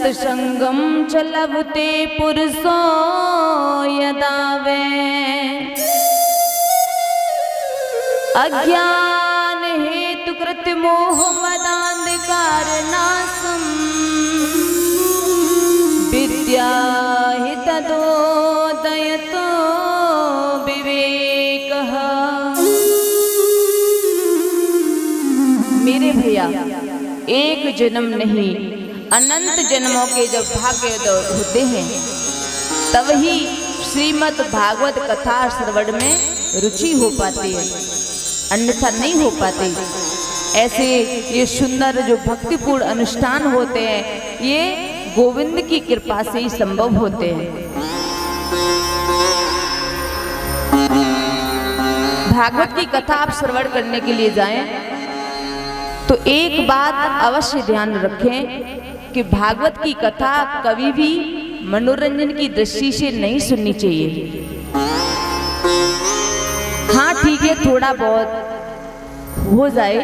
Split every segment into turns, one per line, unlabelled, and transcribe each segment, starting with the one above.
सत्संगम चलवते पुरुषो यदावे अज्ञान हेतु कृत मोह मदांधकार नाशम विद्या हि तदोदयतो विवेकः। मेरे भैया, एक जन्म नहीं अनंत जन्मों के जब भाग्य होते हैं तब ही श्रीमद् भागवत कथा श्रवण में रुचि हो पाती है, अन्यथा नहीं हो पाती। ऐसे ये सुंदर जो भक्तिपूर्ण अनुष्ठान होते हैं ये गोविंद की कृपा से ही संभव होते हैं। भागवत की कथा आप श्रवण करने के लिए जाएं तो एक बात अवश्य ध्यान रखें कि भागवत की कथा कभी भी मनोरंजन की दृष्टि से नहीं सुननी चाहिए। हाँ ठीक है, थोड़ा बहुत हो जाए,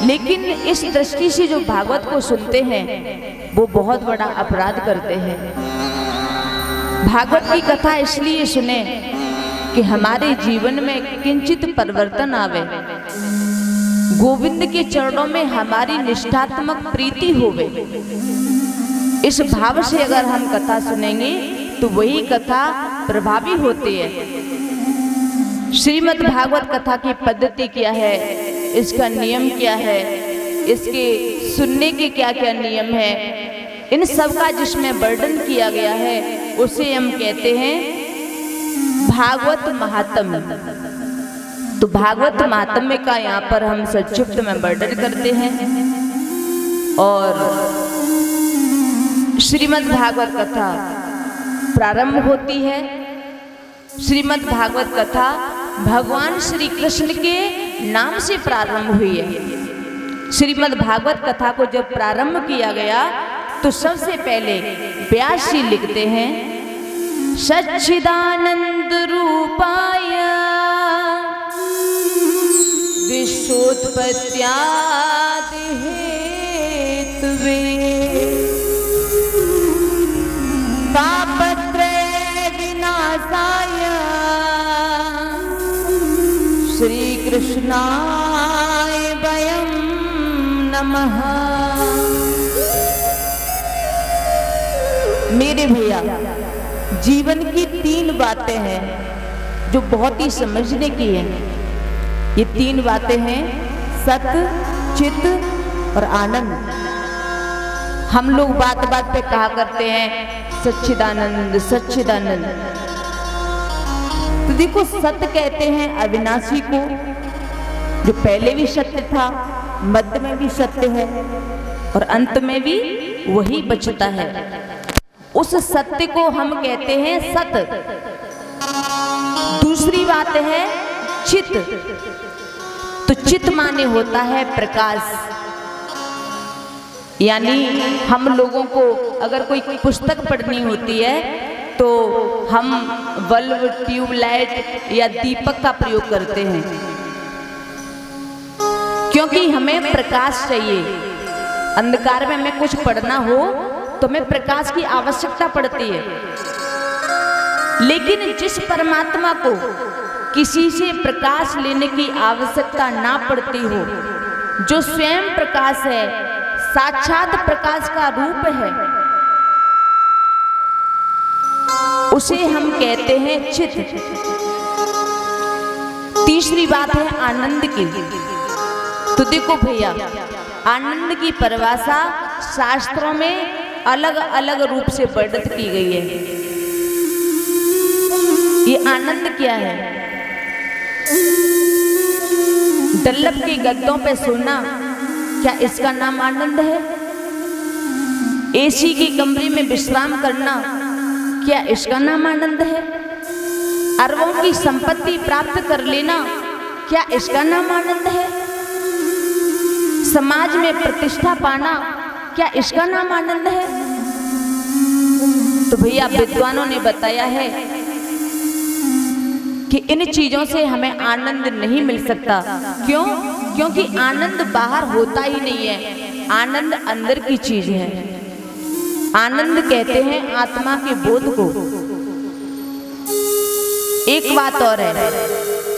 लेकिन इस दृष्टि से जो भागवत को सुनते हैं वो बहुत बड़ा अपराध करते हैं। भागवत की कथा इसलिए सुने कि हमारे जीवन में किंचित परिवर्तन आवे, गोविंद के चरणों में हमारी निष्ठात्मक प्रीति होवे। इस भाव से अगर हम कथा सुनेंगे तो वही कथा प्रभावी होती है। श्रीमद् भागवत कथा की पद्धति क्या है, इसका नियम क्या है, इसके सुनने के क्या क्या नियम है, इन सब का जिसमें वर्णन किया गया है उसे हम कहते हैं भागवत महात्म्य। तो भागवत महात्म्य का यहाँ पर हम संक्षिप्त में वर्णन करते हैं। और श्रीमद् भागवत कथा प्रारंभ होती है। श्रीमद् भागवत कथा भगवान श्री कृष्ण के नाम से प्रारंभ हुई है। श्रीमद् भागवत कथा को जब प्रारंभ किया गया तो सबसे पहले व्यास जी लिखते हैं, सच्चिदानंद रूपाय विश्वोत्पत्त्यादि हेतवे तापत्रय विनाशाय श्री कृष्णाय वयं नमः। मेरे भैया, जीवन की 3 बातें हैं जो बहुत ही समझने की हैं। ये 3 बातें हैं सत्य, चित्त और आनंद। हम लोग बात बात पे कहा करते हैं सच्चिदानंद सच्चिदानंद। तो देखो, सत्य कहते हैं अविनाशी को, जो पहले भी सत्य था, मध्य में भी सत्य है और अंत में भी वही बचता है। उस सत्य को हम कहते हैं सत्य। दूसरी बात है चित्त। तो चित्त माने होता है प्रकाश। यानी हम लोगों को अगर कोई पुस्तक पढ़नी होती है तो हम बल्ब, ट्यूबलाइट या दीपक का प्रयोग करते हैं, क्योंकि हमें प्रकाश चाहिए। अंधकार में हमें कुछ पढ़ना हो तो हमें प्रकाश की आवश्यकता पड़ती है। लेकिन जिस परमात्मा को किसी से प्रकाश लेने की आवश्यकता ना पड़ती हो, जो स्वयं प्रकाश है, साक्षात प्रकाश का रूप है, उसे हम कहते हैं चित्त। तीसरी बात है आनंद की। तो देखो भैया, आनंद की परिभाषा शास्त्रों में अलग अलग रूप से वर्णित की गई है। ये आनंद क्या है? डल्लभ के गद्दों पे सोना, क्या इसका नाम आनंद है? एसी के कमरे में विश्राम करना, क्या इसका नाम आनंद है? अरबों की संपत्ति प्राप्त कर लेना, क्या इसका नाम आनंद है? समाज में प्रतिष्ठा पाना, क्या इसका नाम आनंद है? तो भैया, विद्वानों ने बताया है कि इन चीजों से हमें आनंद नहीं मिल सकता। क्यों? क्योंकि आनंद बाहर होता ही नहीं है, आनंद अंदर की चीज है। आनंद कहते हैं आत्मा के बोध को। एक बात और है,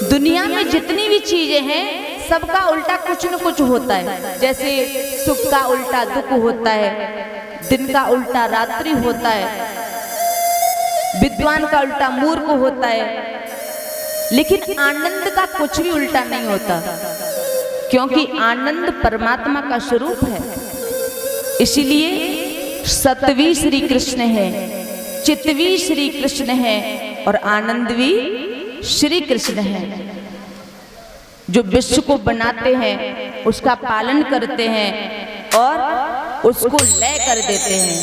दुनिया में जितनी भी चीजें हैं सबका उल्टा कुछ न कुछ होता है। जैसे सुख का उल्टा दुख होता है, दिन का उल्टा रात्रि होता है, विद्वान का उल्टा मूर्ख होता है, लेकिन आनंद का कुछ भी उल्टा नहीं होता, क्योंकि आनंद परमात्मा का स्वरूप है। इसीलिए सत्वी श्री कृष्ण है, चित्वी श्री कृष्ण है और आनंदवी श्री कृष्ण है। जो विश्व को बनाते हैं, उसका पालन करते हैं और उसको लय कर देते हैं,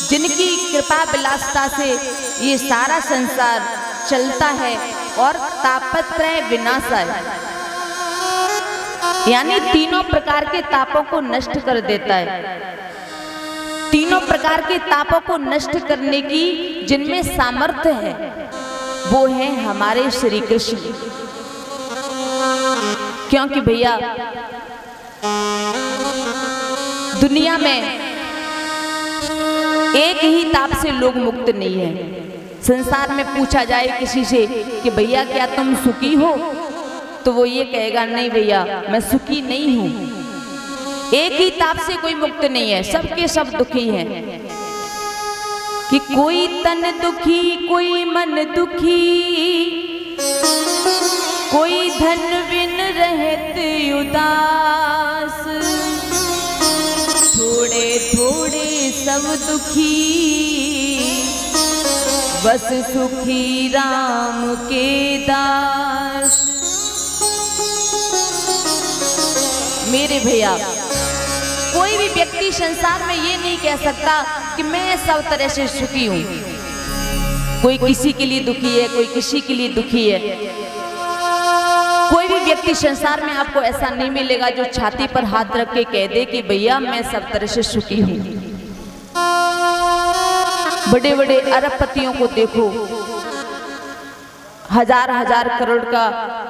जिनकी कृपा विलासता से ये सारा संसार चलता है और तापत्रय विनाशाय, यानी तीनों प्रकार के तापों को नष्ट कर देता है। तीनों प्रकार के तापों को नष्ट करने की जिनमें सामर्थ्य है वो है हमारे श्री कृष्ण। क्योंकि भैया दुनिया में एक ही ताप से लोग मुक्त नहीं है। संसार में पूछा जाए किसी से कि भैया क्या तुम सुखी हो, तो वो ये कहेगा नहीं भैया मैं सुखी नहीं हूं। एक ही ताप से कोई मुक्त नहीं है, सबके सब दुखी हैं। कि कोई तन दुखी, कोई मन दुखी, कोई धन बिन रहत उदास, थोड़े थोड़े सब दुखी, बस सुखी राम के दास। मेरे भैया कोई भी व्यक्ति संसार में ये नहीं कह सकता कि मैं सब तरह से सुखी हूं। कोई किसी के लिए दुखी है, कोई किसी के लिए दुखी है। कोई भी व्यक्ति संसार में आपको ऐसा नहीं मिलेगा जो छाती पर हाथ रख के कह दे कि भैया मैं सब तरह से सुखी हूं। बड़े बड़े अरबपतियों को देखो, हजार हजार करोड़ का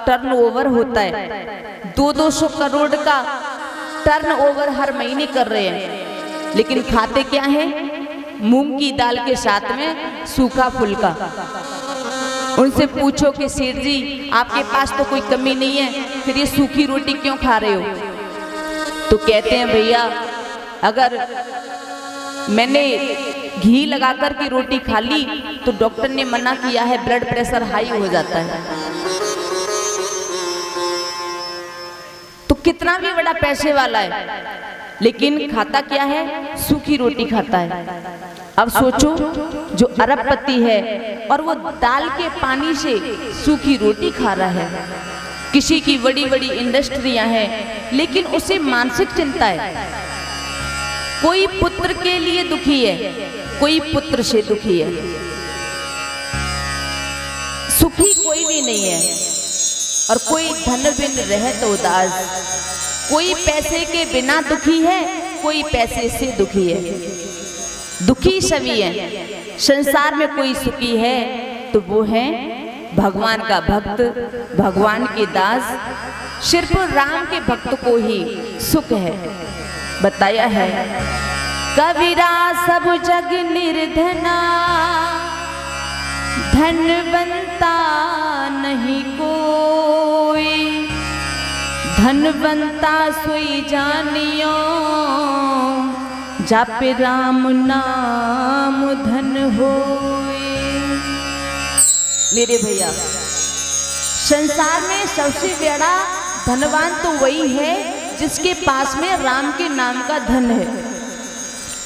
टर्नओवर होता है, 200 करोड़ का टर्नओवर हर महीने कर रहे हैं, लेकिन खाते क्या है? मूंग की दाल के साथ में सूखा फुल्का। उनसे पूछो कि सेठ जी आपके पास तो कोई कमी नहीं है, फिर ये सूखी रोटी क्यों खा रहे हो? तो कहते हैं भैया अगर मैंने घी लगाकर के रोटी खा ली तो डॉक्टर ने मना किया है, ब्लड प्रेशर हाई हो जाता है। तो कितना भी बड़ा पैसे वाला है, लेकिन खाता क्या है? सूखी रोटी खाता है। अब सोचो जो अरबपति है और वो दाल के पानी से सूखी रोटी खा रहा है। किसी की बड़ी बड़ी इंडस्ट्रियां हैं, लेकिन उसे मानसिक चिंता है। कोई पुत्र के लिए दुखी है, कोई पुत्र से दुखी है। सुखी कोई भी नहीं है और कोई धन बिन रहत उदास। कोई पैसे के बिना दुखी है, कोई पैसे से दुखी है। दुखी सभी हैं। संसार में कोई सुखी है तो वो है भगवान का भक्त, भगवान के दास। सिर्फ राम के भक्त को ही सुख है। बताया है कबीरा सब जग निर्धना, धनवंता नहीं कोई, धनवंता सोई जानियो, जापे राम नाम धन होए। मेरे भैया संसार में सबसे बड़ा धनवान तो वही है जिसके पास में राम के नाम का धन है,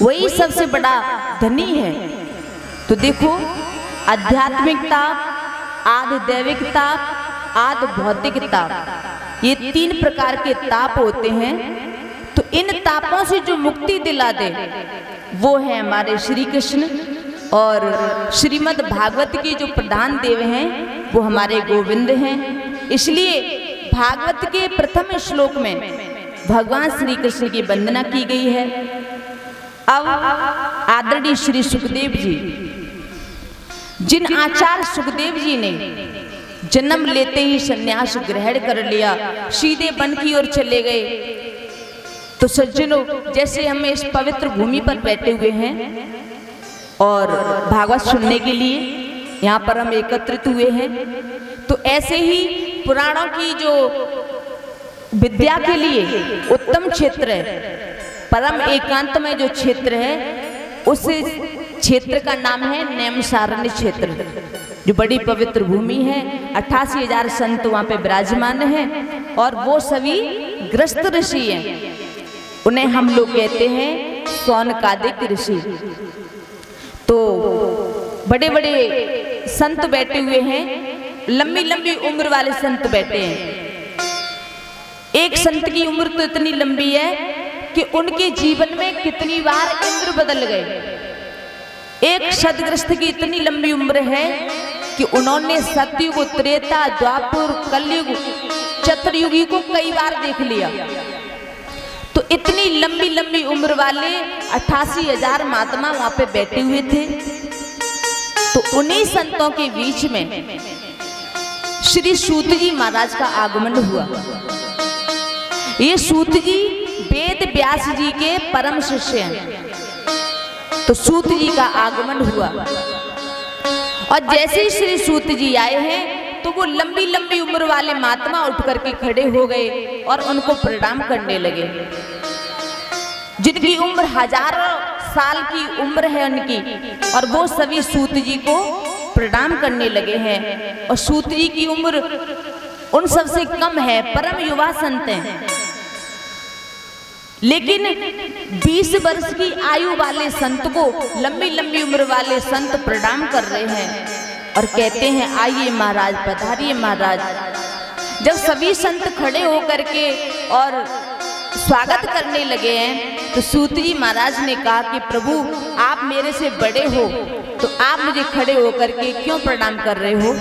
वही सबसे बड़ा धनी है। तो देखो आध्यात्मिकता, आध दैविकता, आध भौतिकता, ये 3 प्रकार के ताप होते हैं। तो इन तापों से जो मुक्ति दिला दे वो है हमारे श्री कृष्ण। और श्रीमद् भागवत के जो प्रधान देव हैं वो हमारे गोविंद हैं। इसलिए भागवत के प्रथम श्लोक में भगवान श्री कृष्ण की वंदना की गई है। अब आदरणीय श्री सुखदेव जी, जिन आचार्य सुखदेव जी ने जन्म लेते ही संन्यास ग्रहण कर लिया, सीधे वन की ओर चले गए, तो सज्जनों, जैसे हम इस पवित्र भूमि पर बैठे हुए हैं और भागवत सुनने के लिए यहाँ पर हम एकत्रित हुए हैं, तो ऐसे ही पुराणों की जो विद्या के लिए उत्तम क्षेत्र है, परम एकांत में जो क्षेत्र है, उस क्षेत्र का नाम है नैमिषारण्य क्षेत्र, जो बड़ी पवित्र भूमि है। 88,000 संत वहाँ पे विराजमान हैं और वो सभी गृहस्थ ऋषि हैं। उन्हें हम लोग कहते हैं शौनकादिक ऋषि। तो बड़े बड़े संत बैठे हुए हैं, लंबी लंबी उम्र वाले संत बैठे हैं। एक संत की उम्र तो इतनी लंबी है कि उनके जीवन में कितनी बार इंद्र बदल गए। एक सदग्रस्त की इतनी लंबी उम्र है कि उन्होंने सतयुग, त्रेता, द्वापर, कलयुग, चतुर्युगी को कई बार देख लिया। तो इतनी लंबी लंबी उम्र वाले 88,000 महात्मा वहां पे बैठे हुए थे। तो उन्हीं संतों के बीच में श्री सूत जी महाराज का आगमन हुआ। ये सूत जी वेद व्यास जी के परम शिष्य हैं। तो सूत जी का आगमन हुआ और जैसे ही श्री सूत जी आए हैं तो वो लंबी लंबी उम्र वाले महात्मा उठ करके खड़े हो गए और उनको प्रणाम करने लगे। जिनकी उम्र हजारों साल की उम्र है उनकी, और वो सभी सूत जी को प्रणाम करने लगे हैं। और सूत जी की उम्र उन सबसे कम है, परम युवा संत हैं। लेकिन 20 वर्ष की आयु वाले संत को लंबी लंबी उम्र वाले संत प्रणाम कर रहे हैं और कहते हैं, आइए महाराज, पधारिए महाराज। जब सभी संत खड़े होकर के और स्वागत करने लगे हैं तो सूत जी महाराज ने कहा कि प्रभु, आप मेरे से बड़े हो तो आप मुझे खड़े होकर के क्यों प्रणाम कर रहे हो।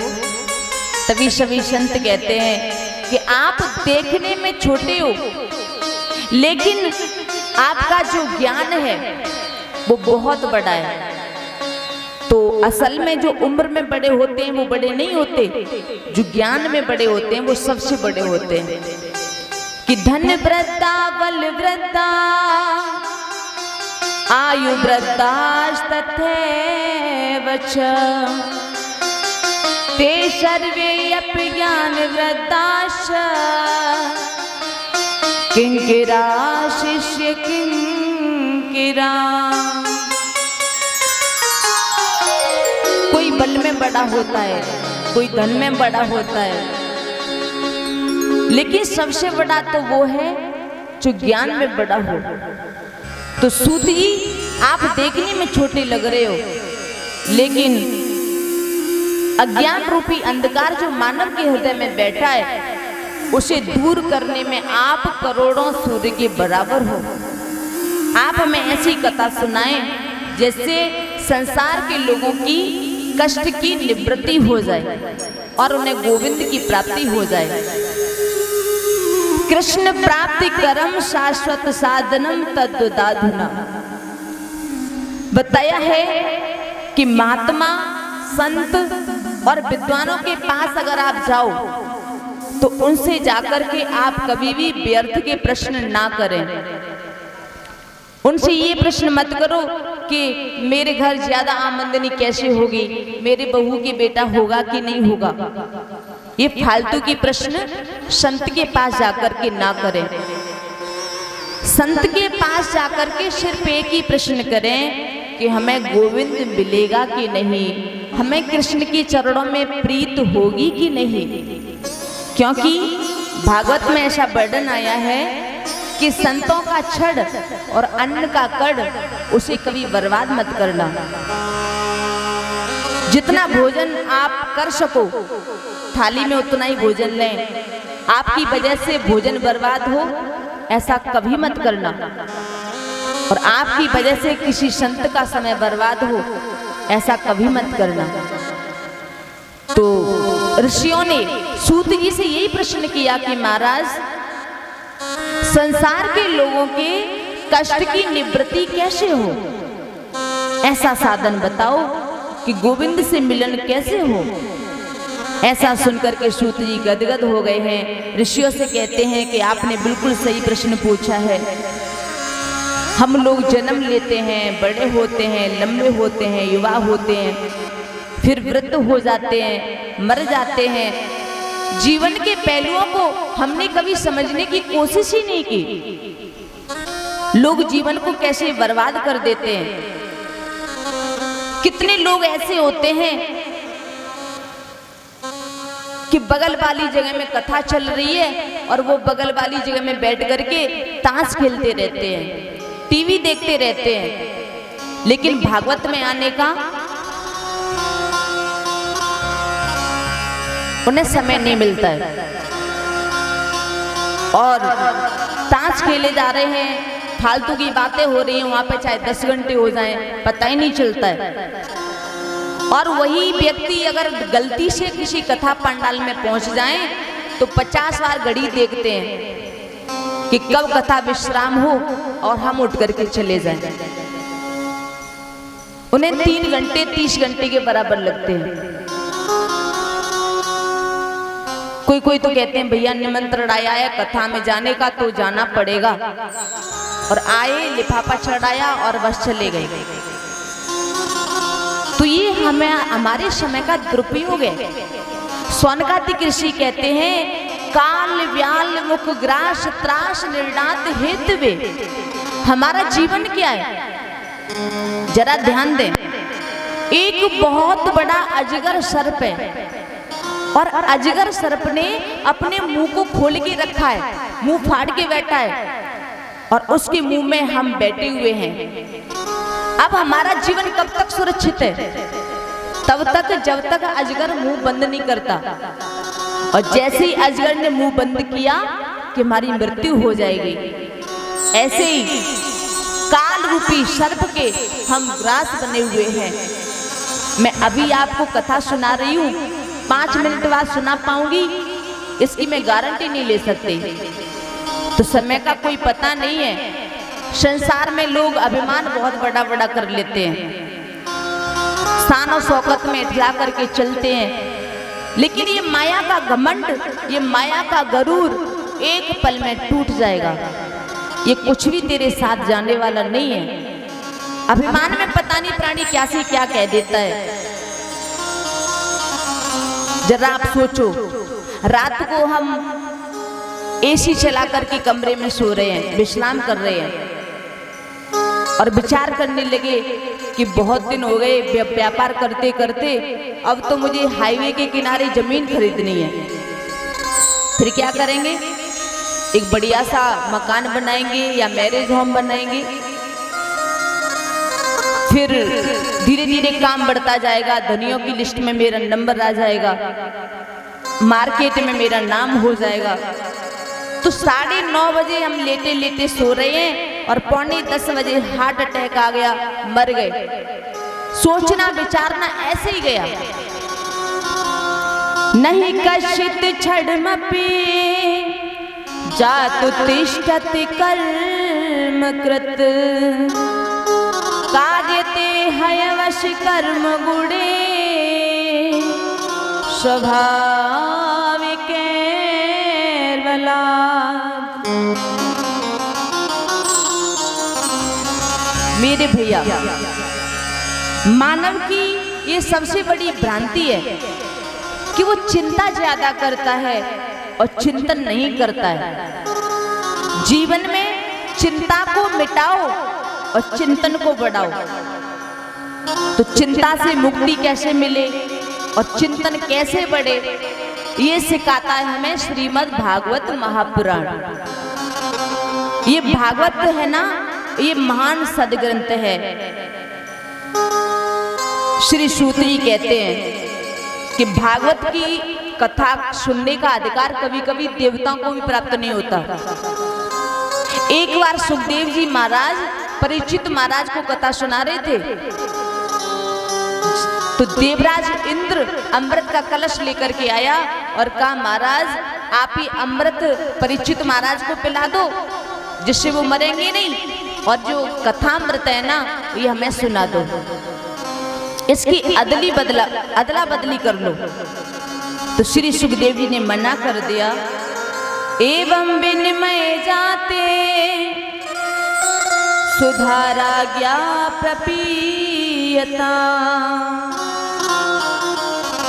तभी सभी संत कहते हैं कि आप देखने में छोटे हो, लेकिन आपका जो ज्ञान है वो बहुत बड़ा है। तो असल में जो उम्र में बड़े होते हैं वो बड़े नहीं होते, जो ज्ञान में बड़े होते हैं वो सबसे बड़े होते हैं। कि धन वृद्धा, बल वृद्धा, आयु वृद्धास्तथैव च, ते सर्वे अपि ज्ञान वृद्धाश्च, किंकिरा शिष्य किंकिरा। कोई बल में बड़ा होता है, कोई धन में बड़ा होता है, लेकिन सबसे बड़ा तो वो है जो ज्ञान में बड़ा हो। तो सूत जी, आप देखने में छोटे लग रहे हो, लेकिन अज्ञान रूपी अंधकार जो मानव के हृदय में बैठा है उसे दूर करने में आप करोड़ों सूर्य के बराबर हो। आप हमें ऐसी कथा सुनाएं जैसे संसार के लोगों की कष्ट की निवृत्ति हो जाए और उन्हें गोविंद की प्राप्ति हो जाए। कृष्ण प्राप्ति करम शाश्वत साधनम तद्दाधुना। बताया है कि महात्मा, संत और विद्वानों के पास अगर आप जाओ तो उनसे जाकर के आप कभी भी व्यर्थ के प्रश्न ना करें। उनसे ये प्रश्न मत करो कि मेरे घर ज्यादा आमदनी कैसे होगी, मेरे बहू की बेटा होगा कि नहीं होगा। ये फालतू की प्रश्न संत के पास जाकर के ना करें। संत के पास जाकर के सिर्फ एक ही प्रश्न करें कि हमें गोविंद मिलेगा कि नहीं, हमें कृष्ण के चरणों में प्रीत होगी कि नहीं। क्योंकि भागवत में ऐसा वर्णन आया है कि संतों का छड़ और अन्न का कड़ उसे कभी बर्बाद मत करना। जितना भोजन आप कर सको थाली में उतना ही भोजन लें। आपकी वजह से भोजन बर्बाद हो ऐसा कभी मत करना, और आपकी वजह से किसी संत का समय बर्बाद हो ऐसा कभी मत करना। तो ऋषियों ने सूत जी से यही प्रश्न किया कि महाराज, संसार के लोगों के कष्ट की निवृत्ति कैसे हो, ऐसा साधन बताओ कि गोविंद से मिलन कैसे हो। ऐसा सुनकर के सूत जी गदगद हो गए हैं। ऋषियों से कहते हैं कि आपने बिल्कुल सही प्रश्न पूछा है। हम लोग जन्म लेते हैं, बड़े होते हैं, लंबे होते हैं, युवा होते हैं, फिर वृद्ध हो जाते हैं, मर जाते हैं। जीवन के पहलुओं को हमने कभी समझने की कोशिश ही नहीं की। लोग जीवन को कैसे बर्बाद कर देते हैं। कितने लोग ऐसे होते हैं कि बगल वाली जगह में कथा चल रही है और वो बगल वाली जगह में बैठ करके ताश खेलते रहते हैं, टीवी देखते रहते हैं, लेकिन भागवत में आने का उन्हें समय नहीं मिलता है। और ताश खेले जा रहे हैं, फालतू की बातें हो रही हैं, वहां पे चाहे 10 घंटे हो जाएं, पता ही नहीं चलता है। और वही व्यक्ति अगर गलती से किसी कथा पंडाल में पहुंच जाए तो 50 बार घड़ी देखते हैं कि कब कथा विश्राम हो और हम उठ करके चले जाएं। उन्हें 3 घंटे 30 घंटे के बराबर लगते हैं। कोई कोई तो कहते हैं भैया निमंत्रण आया है कथा में जाने का तो जाना पड़ेगा, और आए, लिफाफा चढ़ाया और बस चले गए। तो ये हमें हमारे समय का दुरुपयोग है। सौनकादिक ऋषि कहते हैं काल व्याल मुख ग्रास त्रास निर्णात हेतवे। हमारा जीवन क्या है, जरा ध्यान दें। एक बहुत बड़ा अजगर सर्प है और अजगर सर्प ने अपने मुंह को खोल के रखा है, मुंह फाड़ के बैठा है और उसके मुंह में हम बैठे हुए हैं। अब हमारा जीवन कब तक सुरक्षित है? तब तक जब तक अजगर मुंह बंद नहीं करता। और जैसे ही अजगर ने मुंह बंद किया कि हमारी मृत्यु हो जाएगी, ऐसे ही काल रूपी सर्प के हम ग्रास बने हुए हैं। मैं अभी आपको कथा सुना रही हूँ, 5 मिनट बाद सुना पाऊंगी इसकी मैं गारंटी नहीं ले सकती। तो समय का कोई पता नहीं है। संसार में लोग अभिमान बहुत बड़ा बड़ा कर लेते हैं, शान और शौकत में इठला करके चलते हैं, लेकिन ये माया का घमंड, ये माया का गरूर एक पल में टूट जाएगा। ये कुछ भी तेरे साथ जाने वाला नहीं है। अभिमान में पता नहीं प्राणी क्या से क्या कह देता है। जरा आप सोचो, रात को हम एसी चला करके कमरे में सो रहे हैं, विश्राम कर रहे हैं और विचार करने लगे कि बहुत दिन हो गए व्यापार करते करते, अब तो मुझे हाईवे के किनारे जमीन खरीदनी है। फिर क्या करेंगे? एक बढ़िया सा मकान बनाएंगे या मैरिज होम बनाएंगे। फिर धीरे धीरे काम बढ़ता जाएगा, धनियों की लिस्ट में मेरा नंबर आ जाएगा, मार्केट में मेरा नाम हो जाएगा। तो 9:30 बजे हम लेटे लेटे सो रहे हैं और 9:45 बजे हार्ट अटैक आ गया, मर गए। सोचना विचारना ऐसे ही गया। नहीं कशित छड़मपि जातु तिष्ठत कर्म कृत कार्यते हयवश कर्म गुणे स्वाभाविक मेरे भैया, मानव की ये सबसे बड़ी भ्रांति है कि वो चिंता ज्यादा करता है और चिंतन नहीं करता है। जीवन में चिंता को मिटाओ और चिंतन को बढ़ाओ। तो चिंता से मुक्ति कैसे मिले और चिंतन कैसे बढ़े, ये सिखाता है हमें श्रीमद् भागवत महापुराण। ये भागवत है ना, ये महान सदग्रंथ है। श्री सूत जी कहते हैं कि भागवत की कथा सुनने का अधिकार कभी कभी देवताओं को भी प्राप्त नहीं होता। एक बार सुखदेव जी महाराज परीक्षित महाराज को कथा सुना रहे थे, तो देवराज इंद्र अमृत का कलश लेकर के आया और कहा महाराज आप ही अमृत परीक्षित महाराज को पिला दो, जिससे वो मरेंगे नहीं, और जो कथामृत है ना ये हमें सुना दो, इसकी अदला बदली कर लो। तो श्री सुखदेव जी ने मना कर दिया। एवं विनिमय जाते सुधारा ज्ञा प्रपीयता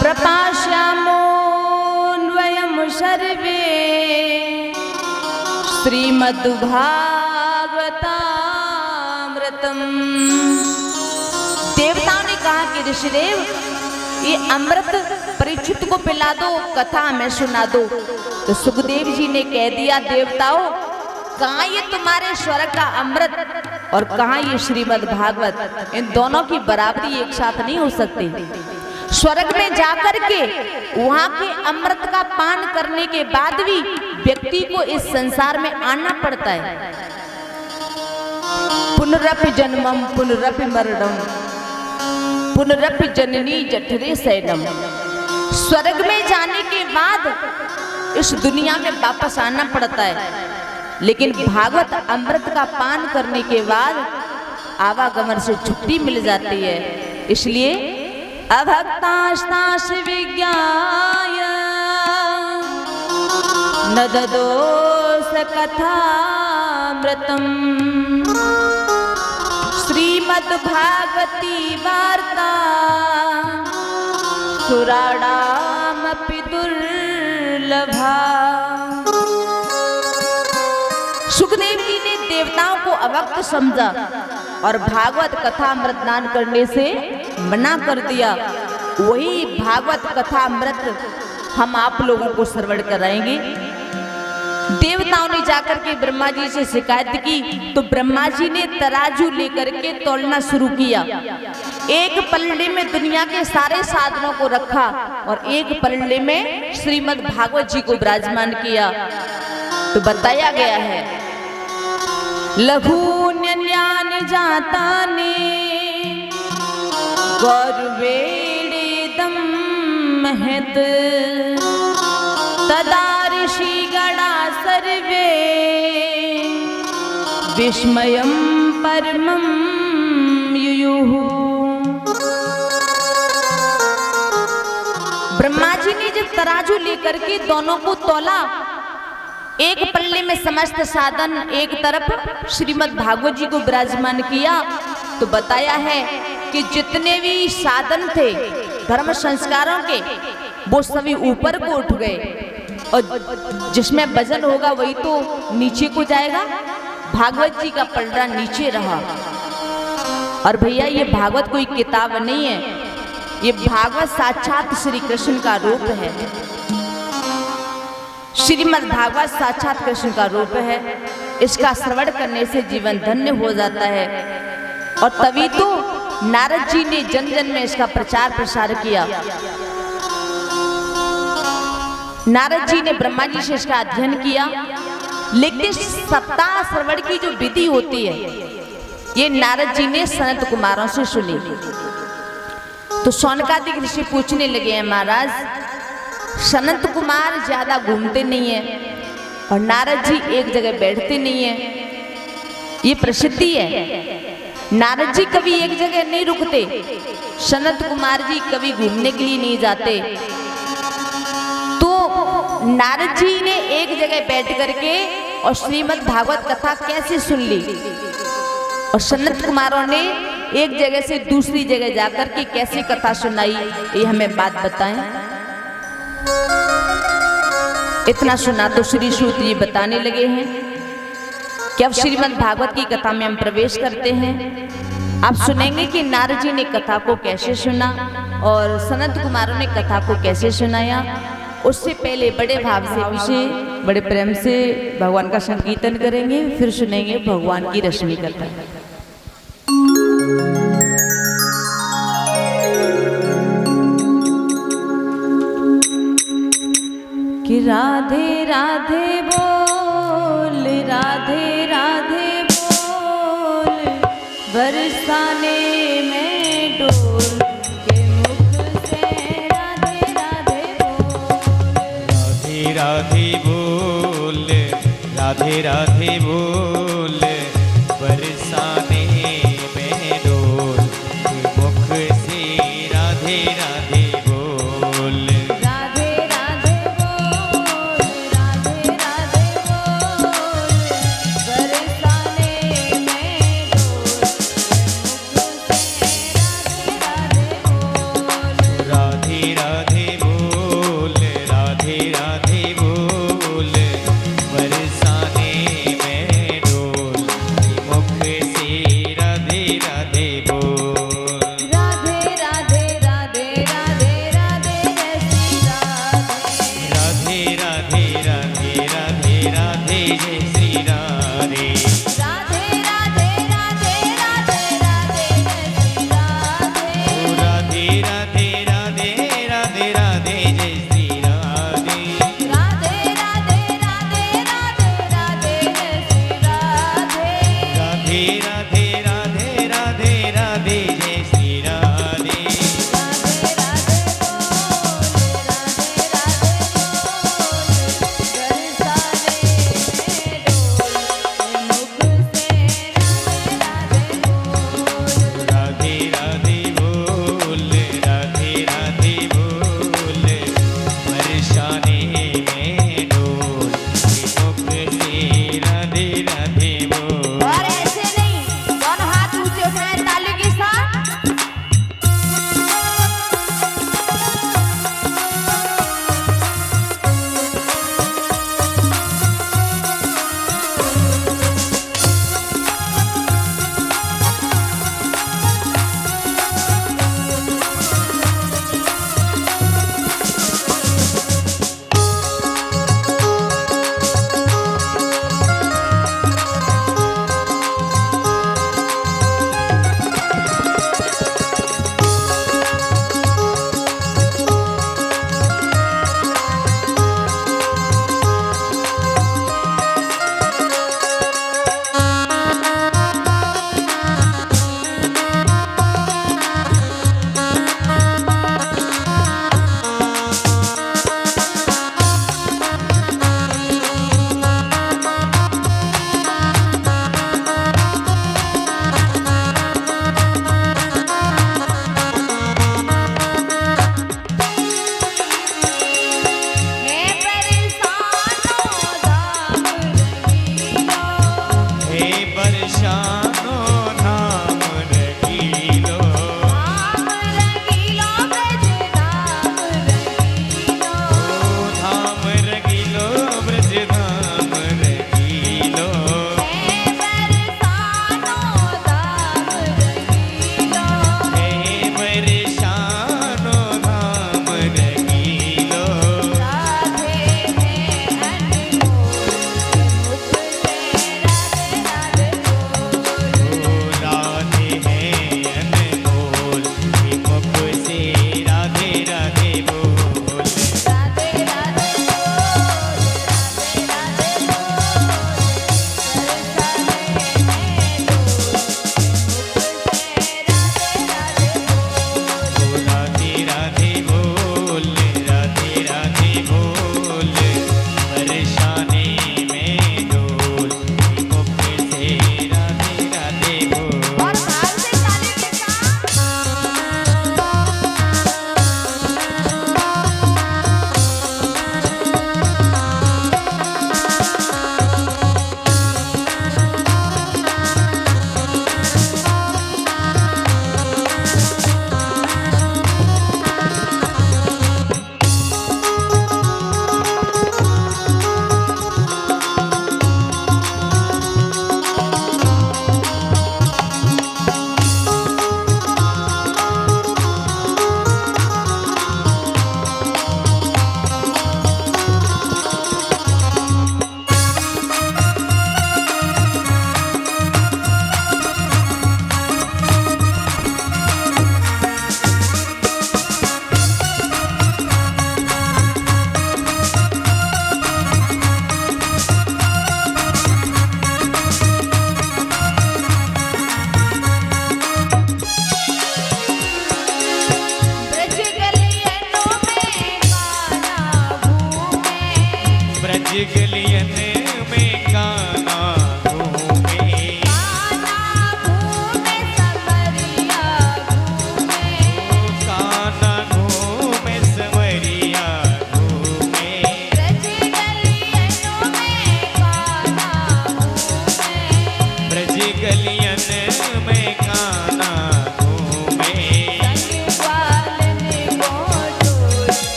प्रपाश्यामोन्वयं सर्वे श्रीमद्भागवतामृतम्। देवताओं ने कहा कि ऋषिदेव ये अमृत परीक्षित को पिला दो, कथा हमें सुना दो। तो सुखदेव जी ने कह दिया, देवताओं कहाँ ये तुम्हारे स्वर्ग का अमृत और कहाँ ये श्रीमद् भागवत, इन दोनों की बराबरी एक साथ नहीं हो सकती। स्वर्ग में जाकर के वहां के अमृत का पान करने के बाद भी व्यक्ति को इस संसार में आना पड़ता है। पुनरपि जन्मम पुनरपि मरणम पुनरपि जननी जठरे शयनम। स्वर्ग में जाने के बाद इस दुनिया में वापस आना पड़ता है, लेकिन भागवत अमृत का पान करने के बाद आवागमन से छुट्टी मिल जाती है। इसलिए अभक्तास्तास विज्ञाय न ददोस कथामृतम् श्रीमद्भागवती वार्ता सुराणामपि दुर्लभा। सुखदेव जी ने देवताओं को अवक्त समझा और भागवत कथा अमृतदान करने से मना कर दिया। वही भागवत कथा अमृत हम आप लोगों को श्रवण कराएंगे। देवताओं ने जाकर के ब्रह्मा जी से शिकायत की तो ब्रह्मा जी ने तराजू लेकर के तोलना शुरू किया। एक पलड़े में दुनिया के सारे साधनों को रखा और एक पलड़े में श्रीमद् भागवत जी को विराजमान किया। तो बताया गया है, लघून्यन्यान जातानि गौरवेणेदं महत् तदा ऋषिगणा सर्वे विस्मयं परमं युयुः। ब्रह्मा जी ने जब तराजू लेकर के दोनों को तोला, एक पल्ले में समस्त साधन, एक तरफ श्रीमद् भागवत जी को विराजमान किया, तो बताया है कि जितने भी साधन थे धर्म संस्कारों के वो सभी ऊपर को उठ गए और जिसमें वजन होगा वही तो नीचे को जाएगा। भागवत जी का पलड़ा नीचे रहा। और भैया ये भागवत कोई किताब नहीं है, ये भागवत साक्षात श्री कृष्ण का रूप है। श्रीमद् भागवत साक्षात कृष्ण का रूप है। इसका श्रवण करने से जीवन धन्य हो जाता है। और तभी तो नारद जी ने जन जन में इसका प्रचार प्रसार किया। नारद जी ने ब्रह्मा जी से इसका अध्ययन किया, लेकिन सप्ताह श्रवण की जो विधि होती है ये नारद जी ने सनत कुमारों से सुनी। तो शौनकादिक ऋषि पूछने लगे हैं, महाराज सनत कुमार ज्यादा घूमते नहीं है और नारद जी एक जगह बैठते नहीं है, ये प्रसिद्धि है। नारद जी कभी एक जगह नहीं रुकते, सनत कुमार जी कभी घूमने के लिए नहीं जाते। तो नारद जी ने एक जगह बैठ करके और श्रीमद् भागवत कथा कैसे सुन ली, और सनत कुमारों ने एक जगह से दूसरी जगह जाकर के कैसे कथा सुनाई, ये हमें बात बताएं। इतना सुना तो श्री सूत जी बताने लगे हैं कि अब श्रीमद् भागवत की कथा में हम प्रवेश करते हैं। आप सुनेंगे कि नारद जी ने कथा को कैसे सुना और सनत कुमारों ने कथा को कैसे सुनाया। उससे पहले बड़े भाव से बड़े प्रेम से भगवान का संकीर्तन करेंगे, फिर सुनेंगे भगवान की रश्मि कथा। कि राधे राधे बोल, राधे राधे बोल, बरसाने में डोल के मुख से राधे राधे बोल। राधे राधे बोल, बरसाने में डोल के मुख से राधे राधे बोल। राधे राधे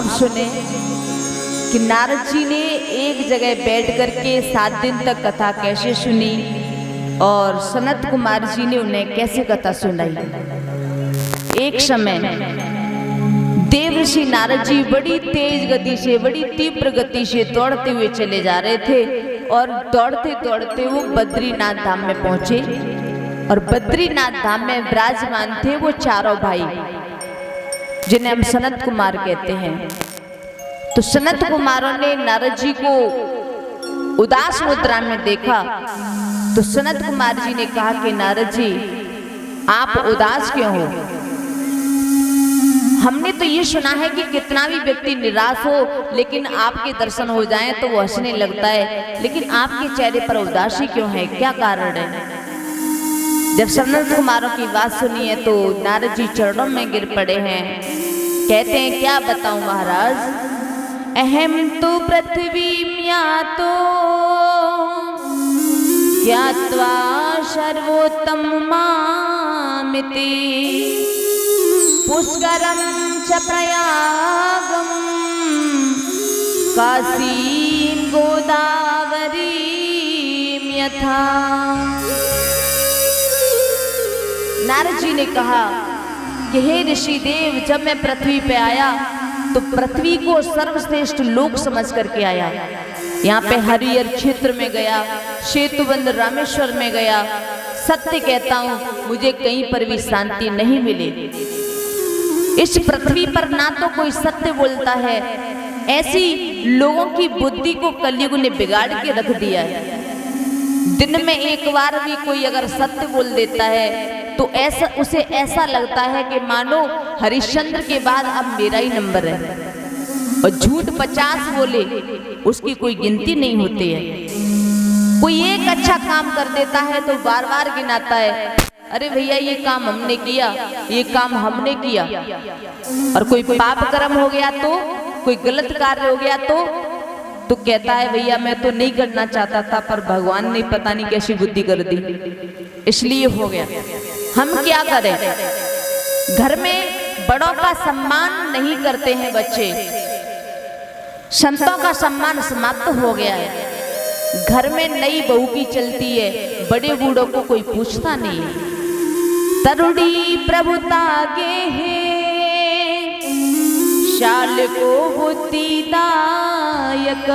अब सुने कि नारद जी ने एक जगह बैठ करके 7 दिन तक कथा कैसे सुनी और सनत कुमार जी ने उन्हें कैसे कथा सुनाई। एक समय देवर्षि नारद जी बड़ी तेज गति से, बड़ी तीव्र गति से दौड़ते हुए चले जा रहे थे और दौड़ते दौड़ते वो बद्रीनाथ धाम में पहुंचे और बद्रीनाथ धाम में विराजमान थे वो चारों भाई जिन्हें हम सनत कुमार कहते हैं। तो सनत कुमारों ने नारद जी को उदास मुद्रा में देखा तो सनत कुमार जी ने कहा कि नारद जी आप उदास क्यों हो? हमने तो ये सुना है कि कितना भी व्यक्ति निराश हो लेकिन आपके दर्शन हो जाएं तो वो हंसने लगता है, लेकिन आपके चेहरे पर उदासी क्यों है, क्या कारण है? जब सनत कुमारों की बात सुनी है तो नारद जी चरणों में गिर पड़े हैं। कहते हैं क्या बताऊं महाराज, अहम तो पृथ्वी तो ज्ञात्वा सर्वोत्तम मामिति पुष्करम च प्रयागम काशीं गोदावरी यथा। नारद जी ने कहा कि हे ऋषि देव, जब मैं पृथ्वी पे आया तो पृथ्वी को सर्वश्रेष्ठ लोक समझ करके आया। यहाँ पे हरिहर क्षेत्र में गया, सेतुबंध रामेश्वर में गया। सत्य कहता हूँ मुझे कहीं पर भी शांति नहीं मिली। इस पृथ्वी पर ना तो कोई सत्य बोलता है, ऐसी लोगों की बुद्धि को कलयुग ने बिगाड़ के रख दिया है। दिन में एक बार भी कोई अगर सत्य बोल देता है तो ऐसा उसे ऐसा लगता है कि मानो हरिश्चंद्र के बाद अब मेरा ही नंबर है, और झूठ 50 बोले उसकी कोई गिनती नहीं होती है। कोई एक अच्छा काम कर देता है तो बार बार गिनाता है, अरे भैया ये काम हमने किया, ये काम हमने किया। और कोई पाप कर्म हो गया तो, कोई गलत कार्य हो गया तो कहता है भैया मैं तो नहीं करना चाहता था पर भगवान ने पता नहीं कैसी बुद्धि कर दी इसलिए हो गया। हम क्या करें? घर में बड़ों का सम्मान नहीं करते हैं बच्चे, संतों का सम्मान समाप्त हो गया है। घर में नई बहू की चलती है, बड़े बूढ़ों को कोई पूछता नहीं है। तरुणी प्रभुता गे है शाल को बुद्धिदायक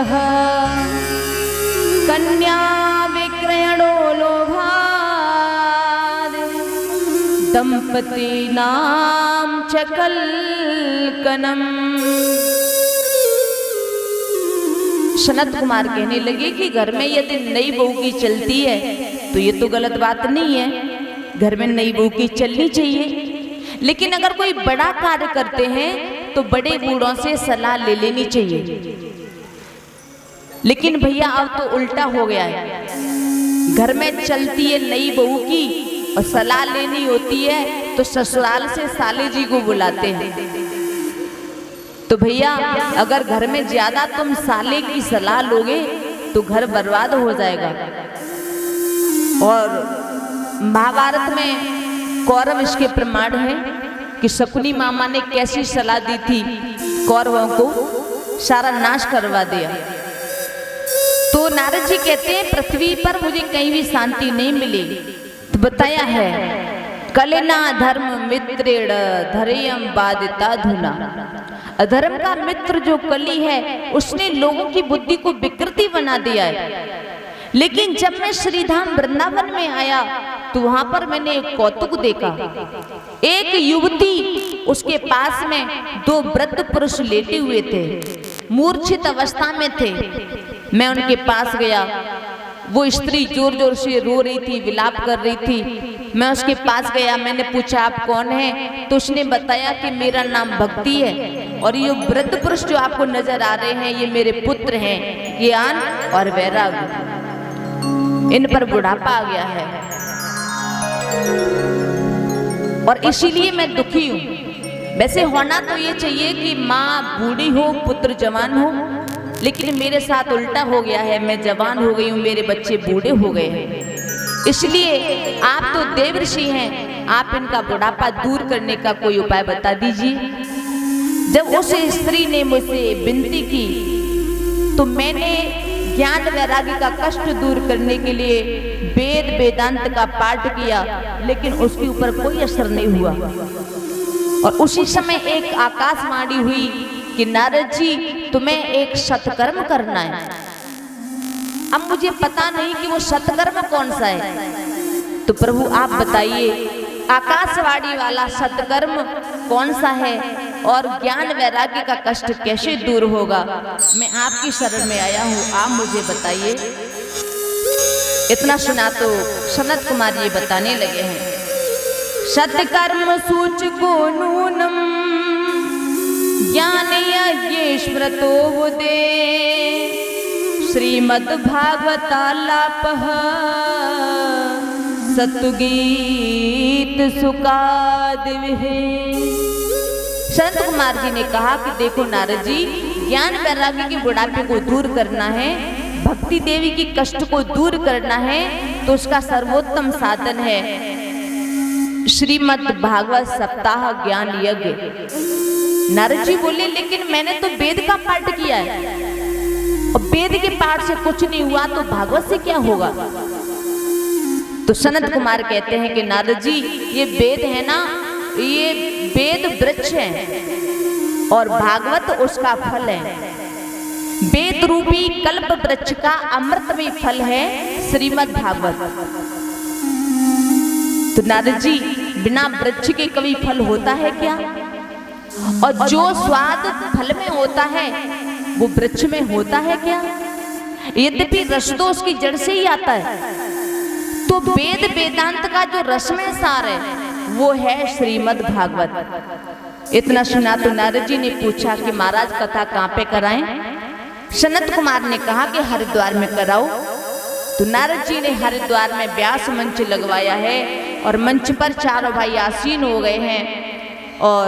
कन्या विक्रयणो लोभा दंपति नाम चकल कनम। सनत कुमार कहने लगे कि घर में यदि नई बहू की चलती है तो ये तो गलत बात नहीं है, घर में नई बहू की चलनी चाहिए। लेकिन अगर कोई बड़ा कार्य करते हैं तो बड़े बूढ़ों से सलाह ले लेनी चाहिए। लेकिन भैया अब तो उल्टा हो गया है, घर में चलती है नई बहू की और सलाह लेनी होती है तो ससुराल से साले जी को बुलाते हैं। तो भैया अगर घर में ज्यादा तुम साले की सलाह लोगे तो घर बर्बाद हो जाएगा। और महाभारत में कौरव इसके प्रमाण है कि शकुनी मामा ने कैसी सलाह दी थी, कौरवों को सारा नाश करवा दिया। तो नारद जी कहते हैं पृथ्वी पर मुझे कहीं भी शांति नहीं मिली। तो बताया है कलिना धर्म मित्रेण धैर्यं बाधिता धुना। अधर्म का मित्र जो कली है उसने लोगों की बुद्धि को विकृति बना दिया है। लेकिन जब मैं श्रीधाम वृंदावन में आया तो वहां पर मैंने एक कौतुक देखा। एक युवती, उसके पास में 2 वृद्ध पुरुष लेटे हुए थे, मूर्छित अवस्था में थे। मैं उनके पास गया, वो स्त्री जोर जोर से रो रही थी, विलाप कर रही थी। मैं उसके पास गया, मैंने पूछा आप कौन हैं? तो उसने बताया कि मेरा नाम भक्ति है और ये वृद्ध पुरुष जो आपको नजर आ रहे हैं ये मेरे पुत्र हैं, ज्ञान और वैराग्य। इन पर बुढ़ापा आ गया है और इसीलिए मैं दुखी हूं। वैसे होना तो ये चाहिए कि माँ बूढ़ी हो, पुत्र जवान हो, लेकिन मेरे साथ उल्टा हो गया है। मैं जवान हो गई हूँ, मेरे बच्चे बूढ़े हो गए हैं। इसलिए आप तो देव ऋषि हैं, आप इनका बुढ़ापा दूर करने का कोई उपाय बता दीजिए। जब उस स्त्री ने मुझसे विनती की तो मैंने ज्ञान वैराग्य का कष्ट दूर करने के लिए वेद वेदांत का पाठ किया, लेकिन उसके ऊपर कोई असर नहीं हुआ। और उसी समय एक आकाशवाणी हुई कि नारद जी तुम्हें एक सत्कर्म करना है। अब मुझे पता नहीं कि वो सत्कर्म कौन सा है, तो प्रभु आप बताइए आकाशवाणी वाला सत्कर्म कौन सा है और ज्ञान वैराग्य का कष्ट कैसे दूर होगा। मैं आपकी शरण में आया हूँ, आप मुझे बताइए। इतना सुना तो सनत कुमार ये बताने लगे हैं, सत्कर्म सूचको नूनम ज्ञान यज्ञ स्मृतो दे श्रीमद् भागवतालापः सत्तुगीत सुकादिविहे। संत कुमार जी ने कहा कि देखो नारद जी, ज्ञान वैराग्य के बुढ़ापे को दूर करना है, भक्ति देवी की कष्ट को दूर करना है, तो उसका सर्वोत्तम साधन है श्रीमद् भागवत सप्ताह ज्ञान यज्ञ। नारद जी बोले लेकिन मैंने तो वेद का पाठ किया है और वेद के पाठ से कुछ नहीं हुआ, तो भागवत से क्या होगा। तो सनत कुमार कहते हैं कि नारद जी ये वेद है ना, ये वेद वृक्ष है और भागवत उसका फल है। वेद रूपी कल्प वृक्ष का अमृतमय फल है श्रीमद् भागवत। तो नारद जी बिना वृक्ष के कभी फल होता है क्या? और जो स्वाद फल में होता है वो वृक्ष में होता है क्या? यद्यपि रस तो उसकी जड़ से ही आता है, तो वेद वेदांत का जो रसमय सार है वो है श्रीमद् भागवत। इतना सुना तो नारद जी ने पूछा कि महाराज कथा कहाँ पे कराएं? सनत कुमार ने कहा कि हरिद्वार में कराओ। तो नारद जी ने हरिद्वार में व्यास मंच लगवाया है और मंच पर चारों भाई आसीन हो गए हैं और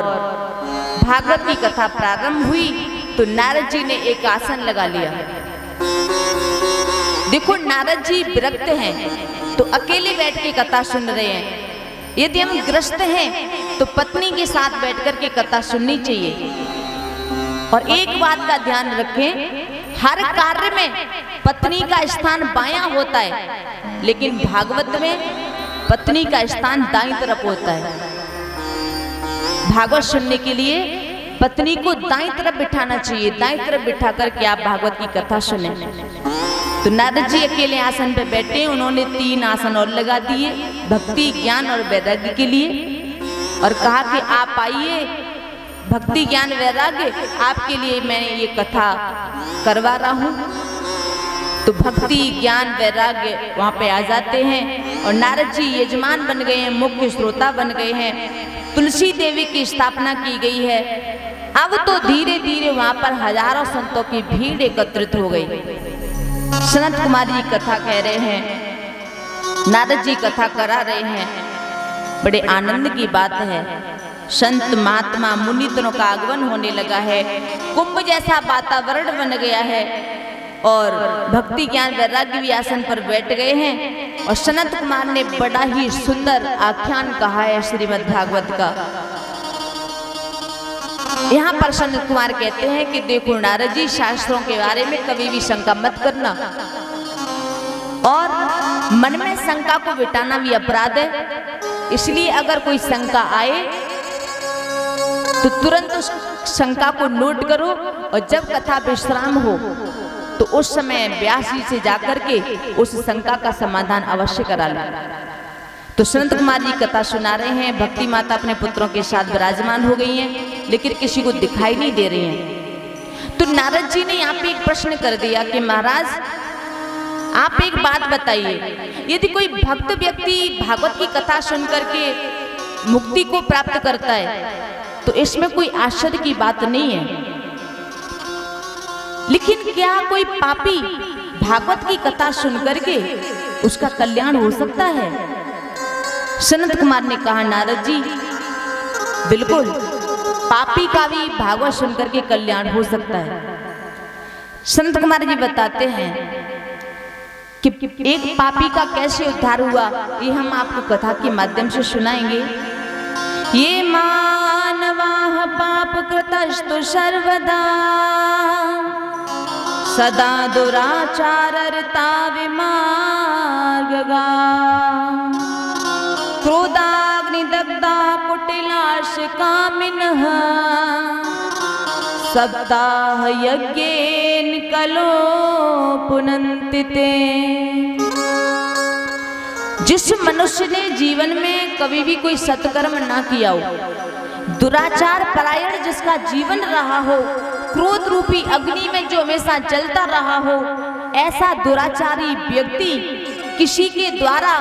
भागवत की कथा प्रारंभ हुई। तो नारद जी ने एक आसन लगा लिया। देखो नारद जी विरक्त हैं तो अकेले बैठ के कथा सुन रहे हैं। यदि हम ग्रस्त हैं तो पत्नी के साथ बैठकर के कथा सुननी चाहिए। और एक बात का ध्यान रखें, हर कार्य में पत्नी का स्थान बायां होता है, लेकिन भागवत में पत्नी का स्थान दाईं तरफ होता है। भागवत सुनने के लिए पत्नी को दाईं तरफ बिठाना चाहिए, दाईं तरफ बिठा करके आप भागवत की कथा सुने। तो नारद जी अकेले आसन पर बैठे, उन्होंने 3 आसन और लगा दिए भक्ति ज्ञान और वैराग्य के लिए और कहा कि आप आइए, भक्ति ज्ञान वैराग्य आपके लिए मैं ये कथा करवा रहा हूँ। तो भक्ति ज्ञान वैराग्य वहाँ पे आ जाते हैं और नारद जी यजमान बन गए हैं, मुख्य श्रोता बन गए हैं। तुलसी देवी की स्थापना की गई है। अब तो धीरे धीरे वहाँ पर हजारों संतों की भीड़ एकत्रित हो गई। सनत कुमार जी कथा कह रहे हैं, नारद जी कथा करा रहे हैं। बड़े आनंद की बात है, संत महात्मा मुनितनों का आगमन होने लगा है, कुंभ जैसा वातावरण बन गया है और भक्ति ज्ञान वैराग्य भी आसन पर बैठ गए हैं। और सनत कुमार ने बड़ा ही सुंदर आख्यान कहा है श्रीमद् भागवत का। यहाँ पर सनत कुमार कहते हैं कि देखो नारद जी, शास्त्रों के बारे में कभी भी शंका मत करना और मन में शंका को मिटाना भी अपराध है। इसलिए अगर कोई शंका आए तो तुरंत उस शंका को नोट करो और जब कथा विश्राम हो तो उस समय व्यास जी से जाकर के उस शंका का समाधान अवश्य करा ले। तो संत कुमार जी कथा सुना रहे हैं। भक्ति माता अपने पुत्रों के साथ विराजमान हो गई हैं, लेकिन किसी को दिखाई नहीं दे रही हैं। तो नारद जी ने यहाँ पे एक प्रश्न कर दिया कि महाराज आप एक बात बताइए, यदि कोई भक्त व्यक्ति भागवत की कथा सुन करके मुक्ति को प्राप्त करता है तो इसमें कोई आश्चर्य की बात नहीं है, लेकिन क्या कोई पापी भागवत की कथा सुन करके उसका कल्याण हो सकता है? सनत कुमार ने कहा नारद जी बिल्कुल, पापी का भी भागवत सुनकर के कल्याण हो सकता है। संत कुमार जी बताते हैं कि एक पापी का कैसे उद्धार हुआ, ये हम आपको कथा के माध्यम से सुनाएंगे। ये मानवा पाप कृतस्तु सर्वदा सदा दुराचारता विमार्गगा क्रोधाग्निदग्धा कुटिलाश कामिनः सप्ताह यज्ञेन कलो पुनन्ति ते। जिस मनुष्य ने जीवन में कभी भी कोई सत्कर्म ना किया हो, दुराचार परायण जिसका जीवन रहा हो, क्रोध रूपी अग्नि में जो हमेशा जलता रहा हो, ऐसा दुराचारी व्यक्ति किसी के द्वारा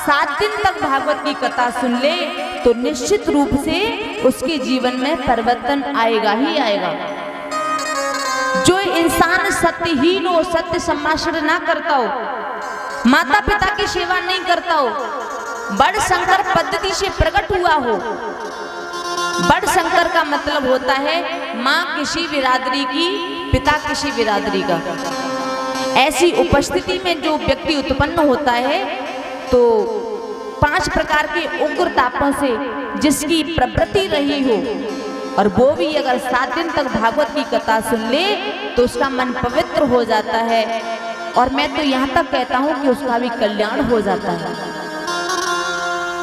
7 दिन तक भागवत की कथा सुन ले तो निश्चित रूप से उसके जीवन में परिवर्तन आएगा ही आएगा। जो इंसान सत्यहीन हो, सत्य सम्भाषण ना करता हो, माता पिता की सेवा नहीं करता हो, बड़ शंकर पद्धति से प्रकट हुआ हो। बड़ शंकर का मतलब होता है माँ किसी बिरादरी की, पिता किसी बिरादरी का। ऐसी उपस्थिति में जो व्यक्ति उत्पन्न होता है तो 5 प्रकार के उग्र तापों से जिसकी प्रवृत्ति रही हो और वो भी अगर 7 दिन तक भागवत की कथा सुन ले तो उसका मन पवित्र हो जाता है। और मैं तो यहाँ तक कहता हूँ कि उसका भी कल्याण हो जाता है।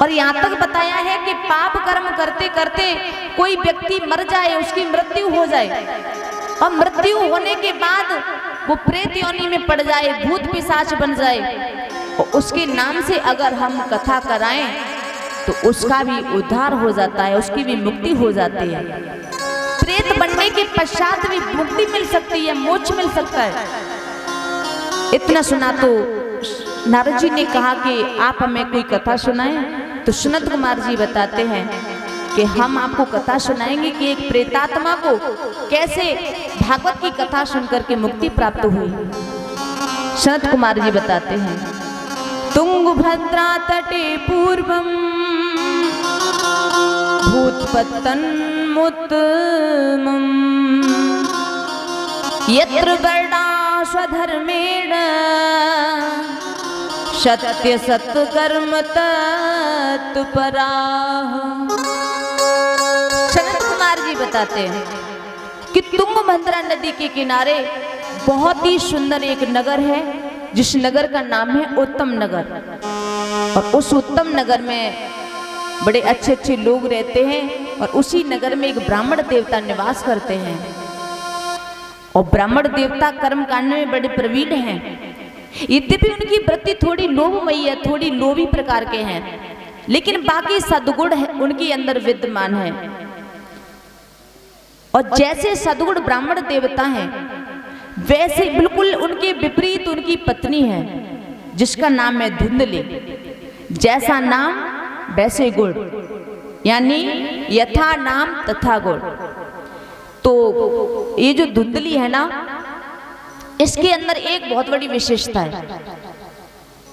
और यहाँ तक बताया है कि पाप कर्म करते करते कोई व्यक्ति मर जाए, उसकी मृत्यु हो जाए और मृत्यु होने के बाद वो प्रेत योनि में पड़ जाए, भूत पिशाच बन जाए और उसके नाम से अगर हम कथा कराएं तो उसका भी उद्धार हो जाता है, उसकी भी मुक्ति हो जाती है। प्रेत बनने के पश्चात भी मुक्ति मिल सकती है, मोक्ष मिल सकता है। इतना सुना तो नारद जी ने कहा कि आप हमें कोई कथा सुनाएं। तो सनत कुमार जी बताते हैं कि हम आपको कथा सुनाएंगे कि एक प्रेतात्मा को कैसे भागवत की कथा सुनकर के मुक्ति प्राप्त हुई। सनत कुमार जी बताते हैं, तुंगभद्रा तटे पूर्वम भूतपतन्मुत्तमम् यत्र वर्णा स्वधर्मेण सत्य सत्कर्म तत्पराः। सनत कुमार जी बताते हैं कि तुंगभद्रा नदी के किनारे बहुत ही सुंदर एक नगर है जिस नगर का नाम है उत्तम नगर। और उस उत्तम नगर में बड़े अच्छे अच्छे लोग रहते हैं और उसी नगर में एक ब्राह्मण देवता निवास करते हैं। और ब्राह्मण देवता कर्म कांड में बड़े प्रवीण हैं। यद्यपि उनकी वृत्ति थोड़ी लोभमयी है, थोड़ी लोभी प्रकार के हैं, लेकिन बाकी सद्गुण है उनके अंदर विद्यमान है। और जैसे सद्गुण ब्राह्मण देवता हैं वैसे बिल्कुल उनके विपरीत उनकी पत्नी है जिसका नाम है धुंधली। जैसा नाम वैसे गुण, यानी यथा नाम तथा गुण। तो ये जो धुंधली है ना, इसके अंदर एक बहुत बड़ी विशेषता है।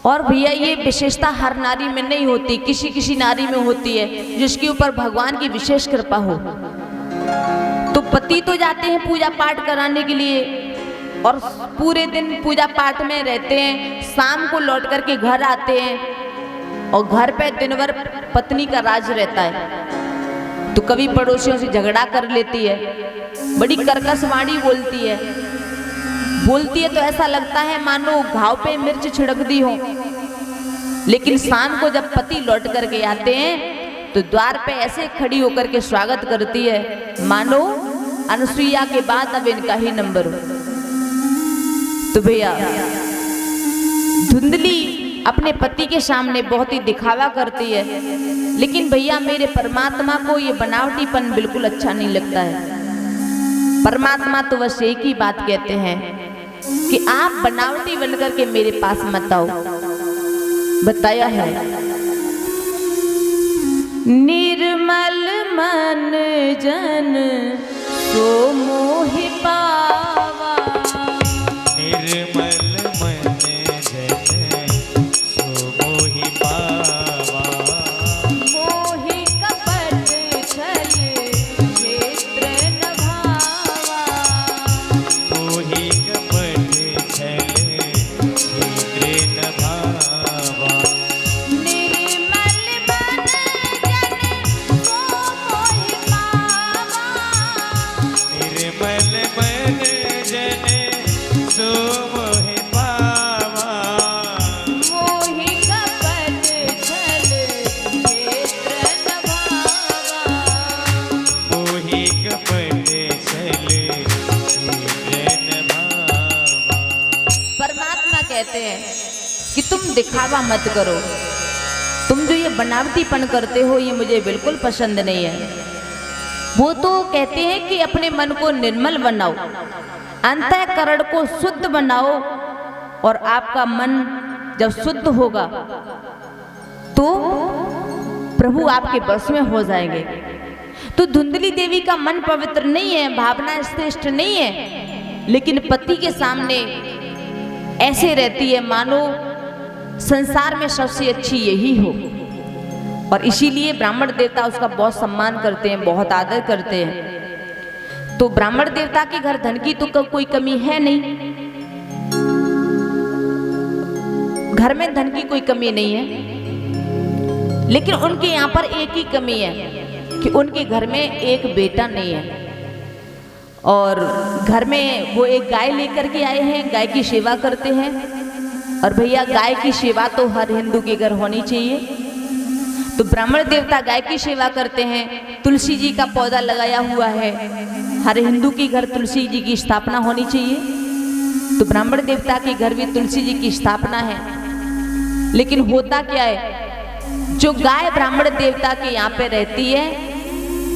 और भैया ये विशेषता हर नारी में नहीं होती, किसी किसी नारी में होती है जिसके ऊपर भगवान की विशेष कृपा हो। तो पति तो जाते हैं पूजा पाठ कराने के लिए और पूरे दिन पूजा पाठ में रहते हैं, शाम को लौट करके घर आते हैं और घर पे दिन भर पत्नी का राज रहता है। तो कभी पड़ोसियों से झगड़ा कर लेती है, बड़ी कर्कश वाणी बोलती है तो ऐसा लगता है मानो घाव पे मिर्च छिड़क दी हो। लेकिन शाम को जब पति लौट करके आते हैं तो द्वार पे ऐसे खड़ी होकर के स्वागत करती है मानो अनुसुईया के बाद अब इनका ही नंबर हो। तो भैया धुंधली अपने पति के सामने बहुत ही दिखावा करती है, लेकिन भैया मेरे परमात्मा को ये बनावटीपन बिल्कुल अच्छा नहीं लगता है। परमात्मा तो बस एक ही बात कहते हैं कि आप बनावटी बनकर के मेरे पास मत आओ। बताया है निर्मल मन जन सो मोहि पावा,
निर्मल मन जन सो मोहि पावा,
मोहि कपट छल क्षेत्र न भावा,
मोहि कपट छल क्षेत्र न भावा,
निर्मल मन जन सो मोहि पावा, कि तुम दिखावा मत करो, तुम जो ये बनावटीपन करते हो ये मुझे बिल्कुल पसंद नहीं है। वो तो कहते हैं कि अपने मन को निर्मल बनाओ, अंतःकरण को शुद्ध बनाओ, और आपका मन जब शुद्ध होगा तो प्रभु आपके बस में हो जाएंगे। तो धुंधली देवी का मन पवित्र नहीं है, भावना श्रेष्ठ नहीं है, लेकिन पति के सामने ऐसे रहती है मानो संसार में सबसे अच्छी यही हो, और इसीलिए ब्राह्मण देवता उसका बहुत सम्मान करते हैं, बहुत आदर करते हैं। तो ब्राह्मण देवता के घर धन की तो कोई कमी है नहीं, घर में धन की कोई कमी नहीं है, लेकिन उनके यहाँ पर एक ही कमी है कि उनके घर में एक बेटा नहीं है। और घर में वो एक गाय लेकर के आए हैं, गाय की सेवा करते हैं। और भैया गाय की सेवा तो हर हिंदू के घर होनी चाहिए। तो ब्राह्मण देवता गाय की सेवा करते हैं, तुलसी जी का पौधा लगाया हुआ है, हर हिंदू के घर तुलसी जी की स्थापना होनी चाहिए। तो ब्राह्मण देवता के घर भी तुलसी जी की स्थापना है। लेकिन होता क्या है, जो गाय ब्राह्मण देवता के यहाँ पे रहती है,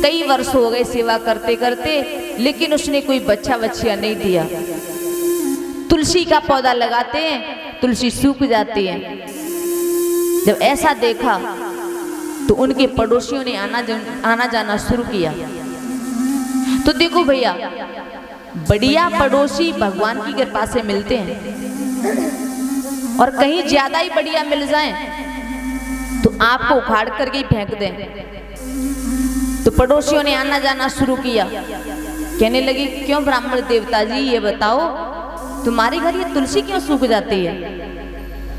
कई वर्ष हो गए सेवा करते करते, लेकिन उसने कोई बच्चा बच्चिया नहीं दिया। तुलसी का पौधा लगाते हैं, तुलसी सूख जाती है। जब ऐसा देखा तो उनके पड़ोसियों ने आना जाना शुरू किया। तो देखो भैया, बढ़िया पड़ोसी भगवान की कृपा से मिलते हैं, और कहीं ज्यादा ही बढ़िया मिल जाएं तो आपको उखाड़ करके ही फेंक दें। तो पड़ोसियों ने आना जाना शुरू किया, कहने लगे क्यों ब्राह्मण देवता जी ये बताओ, तुम्हारे घर ये तुलसी क्यों सूख जाती है?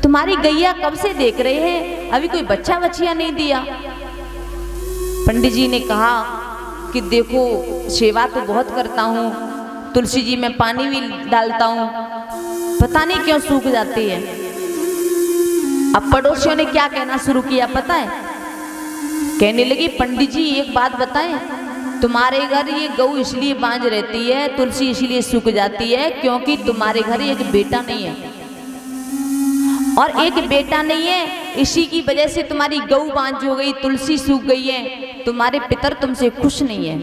तुम्हारी गैया कब से देख रहे हैं, अभी कोई बच्चा बच्चिया नहीं दिया। पंडित जी ने कहा कि देखो सेवा तो बहुत करता हूँ, तुलसी जी में पानी भी डालता हूँ, पता नहीं क्यों सूख जाती है। अब पड़ोसियों ने क्या कहना शुरू किया पता है, कहने लगी पंडित जी एक बात बताएं, तुम्हारे घर ये गऊ इसलिए बांझ रहती है, तुलसी इसलिए सूख जाती है क्योंकि तुम्हारे घर एक बेटा नहीं है, और एक बेटा नहीं है इसी की वजह से तुम्हारी गऊ बांझ हो गई, तुलसी सूख गई है, तुम्हारे पितर तुमसे खुश नहीं है।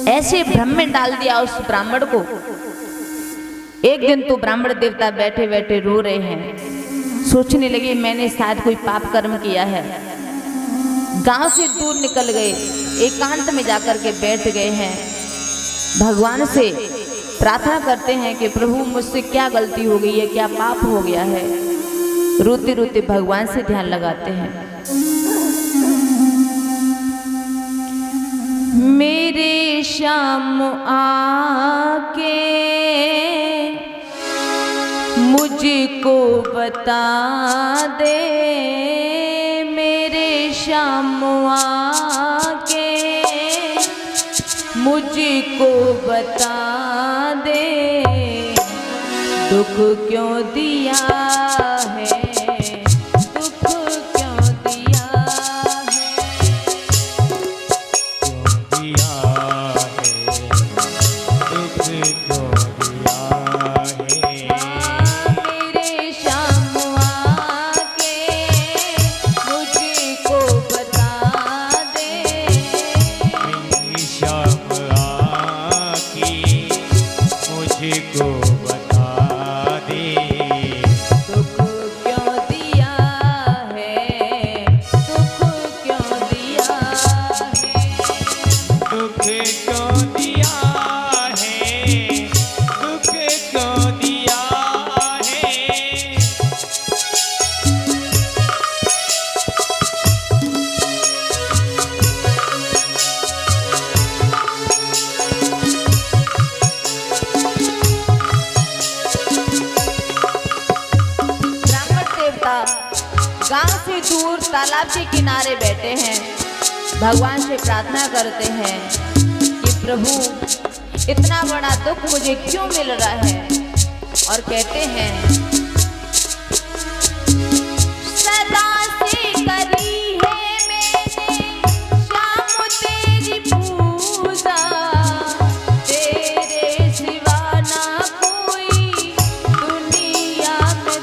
ऐसे भ्रम में डाल दिया उस ब्राह्मण को। एक दिन तो ब्राह्मण देवता बैठे बैठे रो रहे हैं, सोचने लगे मैंने शायद कोई पाप कर्म किया है। गांव से दूर निकल गए, एकांत में जाकर के बैठ गए हैं, भगवान से प्रार्थना करते हैं कि प्रभु मुझसे क्या गलती हो गई है, क्या पाप हो गया है। रोते रोते भगवान से ध्यान लगाते हैं। मेरे श्याम आके मुझको बता दे, मेरे श्याम आके मुझको बता दे, दुख क्यों दिया है, दुख क्यों दिया है,
क्यों दिया है, दुख क्यों दिया है।
मेरे श्याम आके मुझको बता दे,
मेरी शाम आके मुझको बता दे,
दुख क्यों दिया है, दुख क्यों दिया है।
दुख क्यों दिया है, दुख क्यों दिया है।
ब्राह्मण देवता गांव से दूर तालाब के किनारे बैठे हैं, भगवान से प्रार्थना करते हैं कि प्रभु इतना बड़ा दुख मुझे क्यों मिल रहा है। और कहते हैं सदा से करी है मैंने श्याम तेरी पूजा, तेरे सिवा ना कोई दुनिया में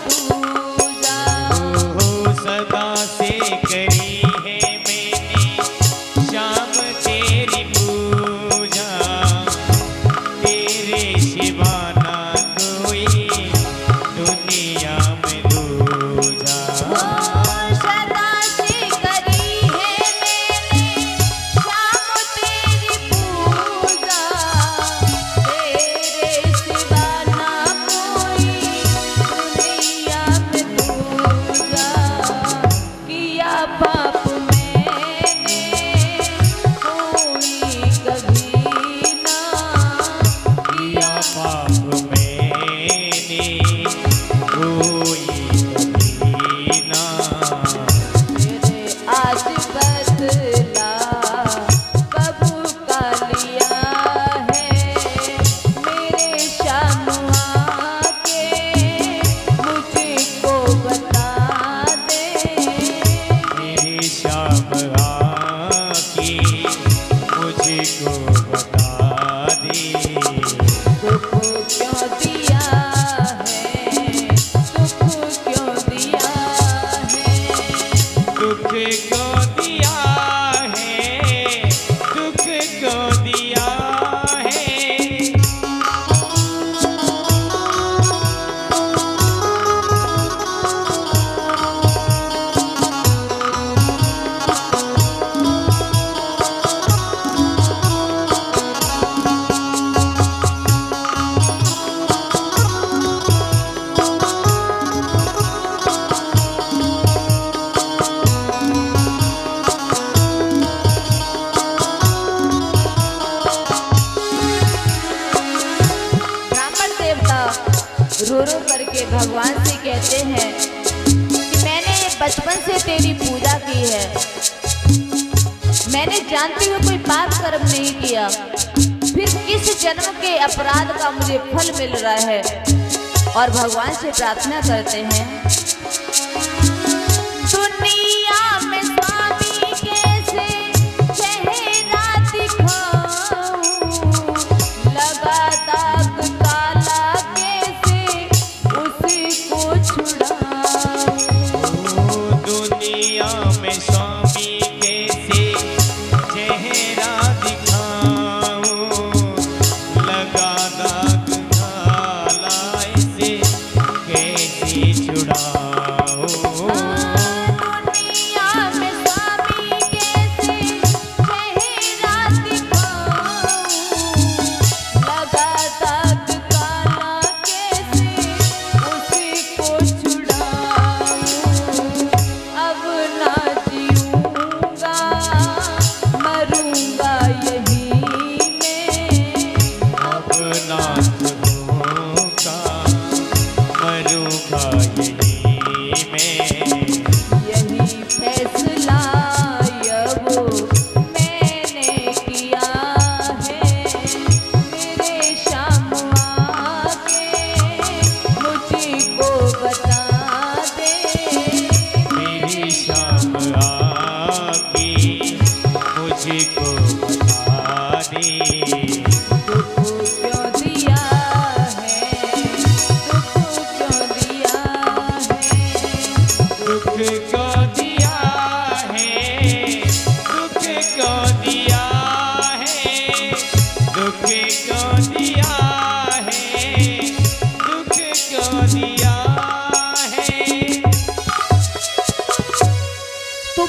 भगवान से कहते हैं कि मैंने बचपन से तेरी पूजा की है, मैंने जानते हुए कोई पाप कर्म नहीं किया, फिर किस जन्म के अपराध का मुझे फल मिल रहा है। और भगवान से प्रार्थना करते हैं, दुनिया में स्वामी कैसे चेहरा दिखाऊं, लगा दाग काला कैसे उसी को छुड़ाऊं।
दुनिया में स्वामी कैसे चेहरा दिखाऊं, लगा दाग काला ऐसे कैसे छुड़ाऊं।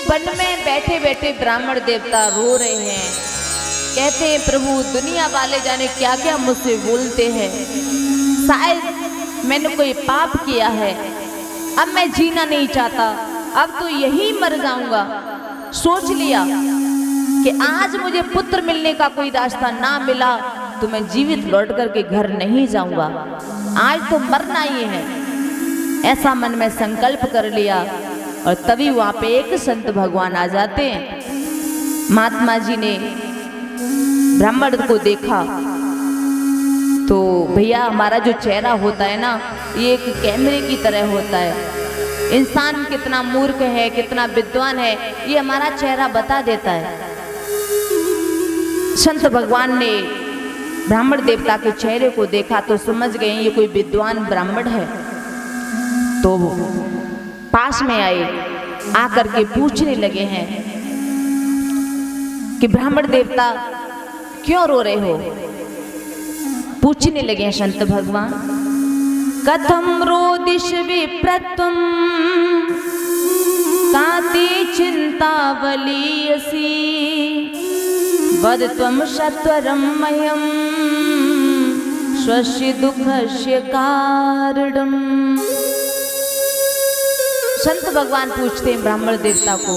वन में बैठे बैठे ब्राह्मण देवता रो रहे हैं, कहते हैं प्रभु दुनिया वाले जाने क्या क्या मुझसे बोलते हैं, शायद मैंने कोई पाप किया है, अब मैं जीना नहीं चाहता, अब तो यही मर जाऊंगा। सोच लिया कि आज मुझे पुत्र मिलने का कोई रास्ता ना मिला तो मैं जीवित लौट करके घर नहीं जाऊंगा, आज तो मरना ही है। ऐसा मन में संकल्प कर लिया और तभी वहां पे एक संत भगवान आ जाते हैं। महात्मा जी ने ब्राह्मण को देखा तो भैया हमारा जो चेहरा होता है ना, ये एक कैमरे की तरह होता है, इंसान कितना मूर्ख है कितना विद्वान है ये हमारा चेहरा बता देता है। संत भगवान ने ब्राह्मण देवता के चेहरे को देखा तो समझ गए ये कोई विद्वान ब्राह्मण है, तो पास में आए, आकर के पूछने लगे हैं कि ब्राह्मण देवता क्यों रो रहे हो। पूछने लगे हैं संत भगवान, कथम रोदिश विप्रत्वम काति चिंतावलीयसी वदत्वम सत्वरम मह्यम स्वस्य दुःखस्य कारणम। संत भगवान पूछते हैं ब्राह्मण देवता को,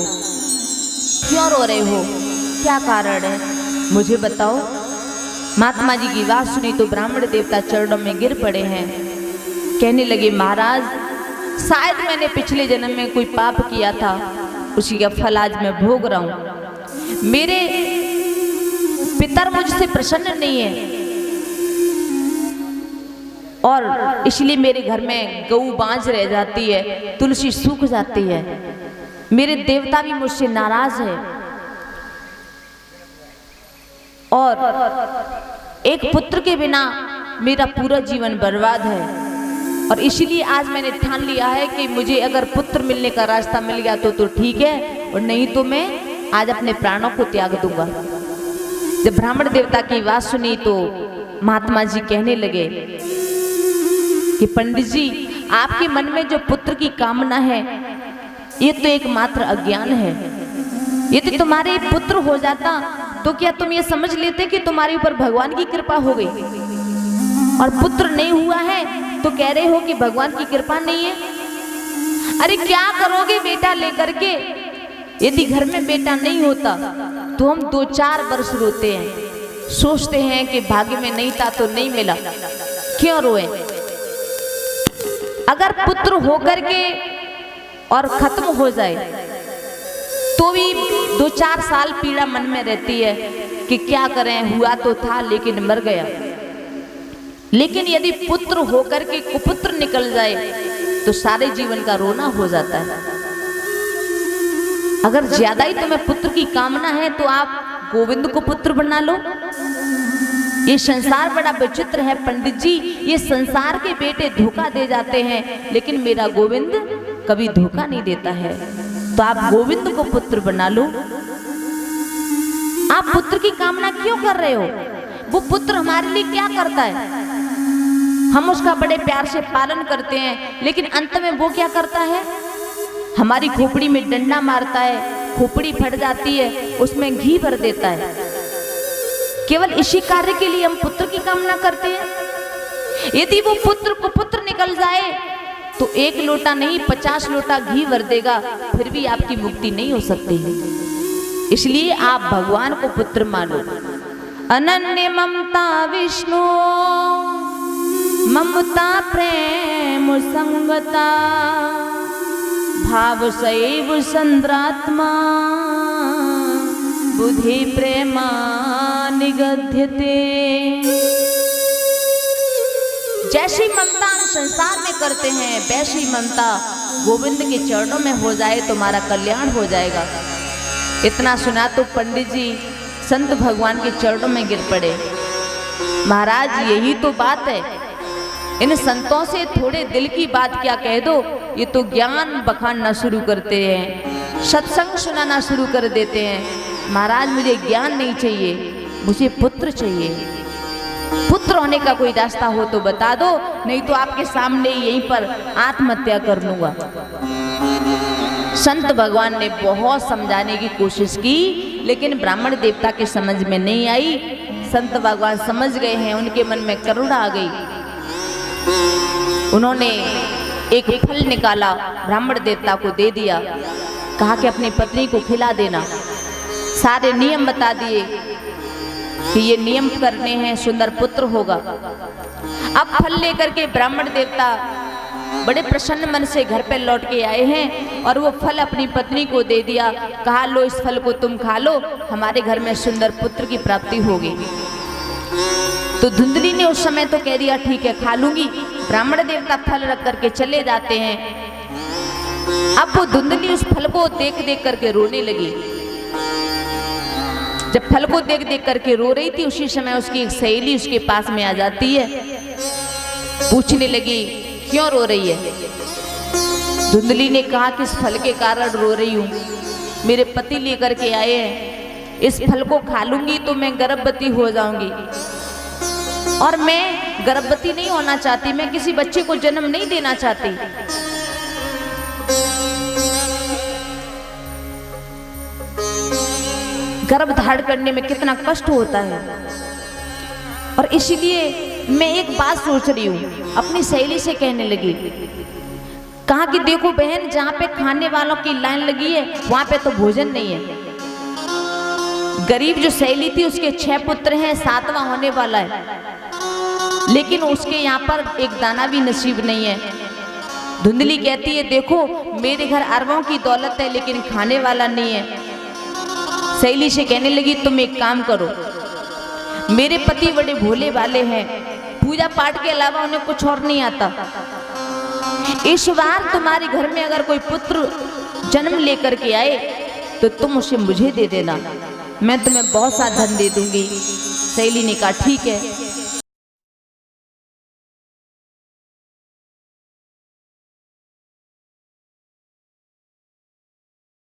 क्यों रो रहे हो, क्या कारण है, मुझे बताओ। महात्मा जी की बात सुनी तो ब्राह्मण देवता चरणों में गिर पड़े हैं, कहने लगे महाराज शायद मैंने पिछले जन्म में कोई पाप किया था, उसी का फल आज मैं भोग रहा हूं। मेरे पितर मुझसे प्रसन्न नहीं है और इसलिए मेरे घर में गऊ बांझ रह जाती है, तुलसी सूख जाती है, मेरे देवता भी मुझसे नाराज है और एक पुत्र के बिना मेरा पूरा जीवन बर्बाद है। और इसलिए आज मैंने ठान लिया है कि मुझे अगर पुत्र मिलने का रास्ता मिल गया तो ठीक है, और नहीं तो मैं आज अपने प्राणों को त्याग दूंगा। जब ब्राह्मण देवता की बात सुनी तो महात्मा जी कहने लगे कि पंडित जी आपके मन में जो पुत्र की कामना है ये तो एकमात्र अज्ञान है, यदि तुम्हारे पुत्र हो जाता तो क्या तुम ये समझ लेते कि तुम्हारे ऊपर भगवान की कृपा हो गई, और पुत्र नहीं हुआ है तो कह रहे हो कि भगवान की कृपा नहीं है। अरे क्या करोगे बेटा लेकर के, यदि घर में बेटा नहीं होता तो हम 2-4 वर्ष रोते हैं, सोचते हैं कि भाग्य में नहीं था तो नहीं मिला, क्यों रोए। अगर पुत्र होकर के और खत्म हो जाए तो भी 2-4 साल पीड़ा मन में रहती है कि क्या करें, हुआ तो था लेकिन मर गया। लेकिन यदि पुत्र होकर के कुपुत्र निकल जाए तो सारे जीवन का रोना हो जाता है। अगर ज्यादा ही तुम्हें पुत्र की कामना है तो आप गोविंद को पुत्र बना लो। ये संसार बड़ा विचित्र है पंडित जी, ये संसार के बेटे धोखा दे जाते हैं लेकिन मेरा गोविंद कभी धोखा नहीं देता है। तो आप गोविंद को पुत्र बना लो। आप पुत्र की कामना क्यों कर रहे हो? वो पुत्र हमारे लिए क्या करता है? हम उसका बड़े प्यार से पालन करते हैं लेकिन अंत में वो क्या करता है? हमारी खोपड़ी में डंडा मारता है, खोपड़ी फट जाती है, उसमें घी भर देता है। केवल इसी कार्य के लिए हम पुत्र की कामना करते हैं। यदि वो पुत्र कुपुत्र निकल जाए तो 1 लोटा नहीं 50 लोटा घी भर देगा, फिर भी आपकी मुक्ति नहीं हो सकती। इसलिए आप भगवान को पुत्र मानो। अनन्य ममता विष्णु ममता प्रेम संगता भाव सैव संद्रात्मा बुद्धि प्रेमा निगध्यते। जैसी ममता हम संसार में करते हैं वैसी ममता गोविंद के चरणों में हो जाए तो हमारा कल्याण हो जाएगा। इतना सुना तो पंडित जी संत भगवान के चरणों में गिर पड़े। महाराज यही तो बात है, इन संतों से थोड़े दिल की बात क्या कह दो, ये तो ज्ञान बखानना शुरू करते हैं, सत्संग सुनाना शुरू कर देते हैं। महाराज मुझे ज्ञान नहीं चाहिए, मुझे पुत्र चाहिए। पुत्र होने का कोई रास्ता हो तो बता दो, नहीं तो आपके सामने यहीं पर आत्महत्या कर लूंगा। संत भगवान ने बहुत समझाने की कोशिश की लेकिन ब्राह्मण देवता के समझ में नहीं आई। संत भगवान समझ गए हैं, उनके मन में करुणा आ गई। उन्होंने एक फल निकाला, ब्राह्मण देवता को दे दिया, कहा कि अपनी पत्नी को खिला देना। सारे नियम बता दिए कि ये नियम करने हैं, सुंदर पुत्र होगा। अब फल लेकर के ब्राह्मण देवता बड़े प्रसन्न मन से घर पे लौट के आए हैं और वो फल अपनी पत्नी को दे दिया, कहा लो इस फल को तुम खा लो, हमारे घर में सुंदर पुत्र की प्राप्ति होगी। तो धुंधली ने उस समय तो कह दिया ठीक है खा लूंगी। ब्राह्मण देवता फल रख करके चले जाते हैं। अब वो धुंधली उस फल को देख देख करके रोने लगी। जब फल को देख देख करके रो रही थी उसी समय उसकी एक सहेली उसके पास में आ जाती है, पूछने लगी क्यों रो रही है? धुंधली ने कहा कि इस फल के कारण रो रही हूँ, मेरे पति लेकर के आए हैं, इस फल को खा लूंगी तो मैं गर्भवती हो जाऊंगी और मैं गर्भवती नहीं होना चाहती, मैं किसी बच्चे को जन्म नहीं देना चाहती। गर्भ धारण करने में कितना कष्ट होता है और इसीलिए मैं एक बात सोच रही हूँ। अपनी सहेली से कहने लगी, कहा कि देखो बहन, जहाँ पे खाने वालों की लाइन लगी है वहां पे तो भोजन नहीं है। गरीब जो सहेली थी उसके 6 पुत्र हैं, 7वां होने वाला है, लेकिन उसके यहाँ पर एक दाना भी नसीब नहीं है। धुंधली कहती है देखो मेरे घर अरबों की दौलत है लेकिन खाने वाला नहीं है। सहेली से कहने लगी तुम एक काम करो, मेरे पति बड़े भोले वाले हैं, पूजा पाठ के अलावा उन्हें कुछ और नहीं आता। इस बार तुम्हारे घर में अगर कोई पुत्र जन्म लेकर के आए तो तुम उसे मुझे दे देना, मैं तुम्हें बहुत सा धन दे दूंगी। सहेली ने कहा ठीक है।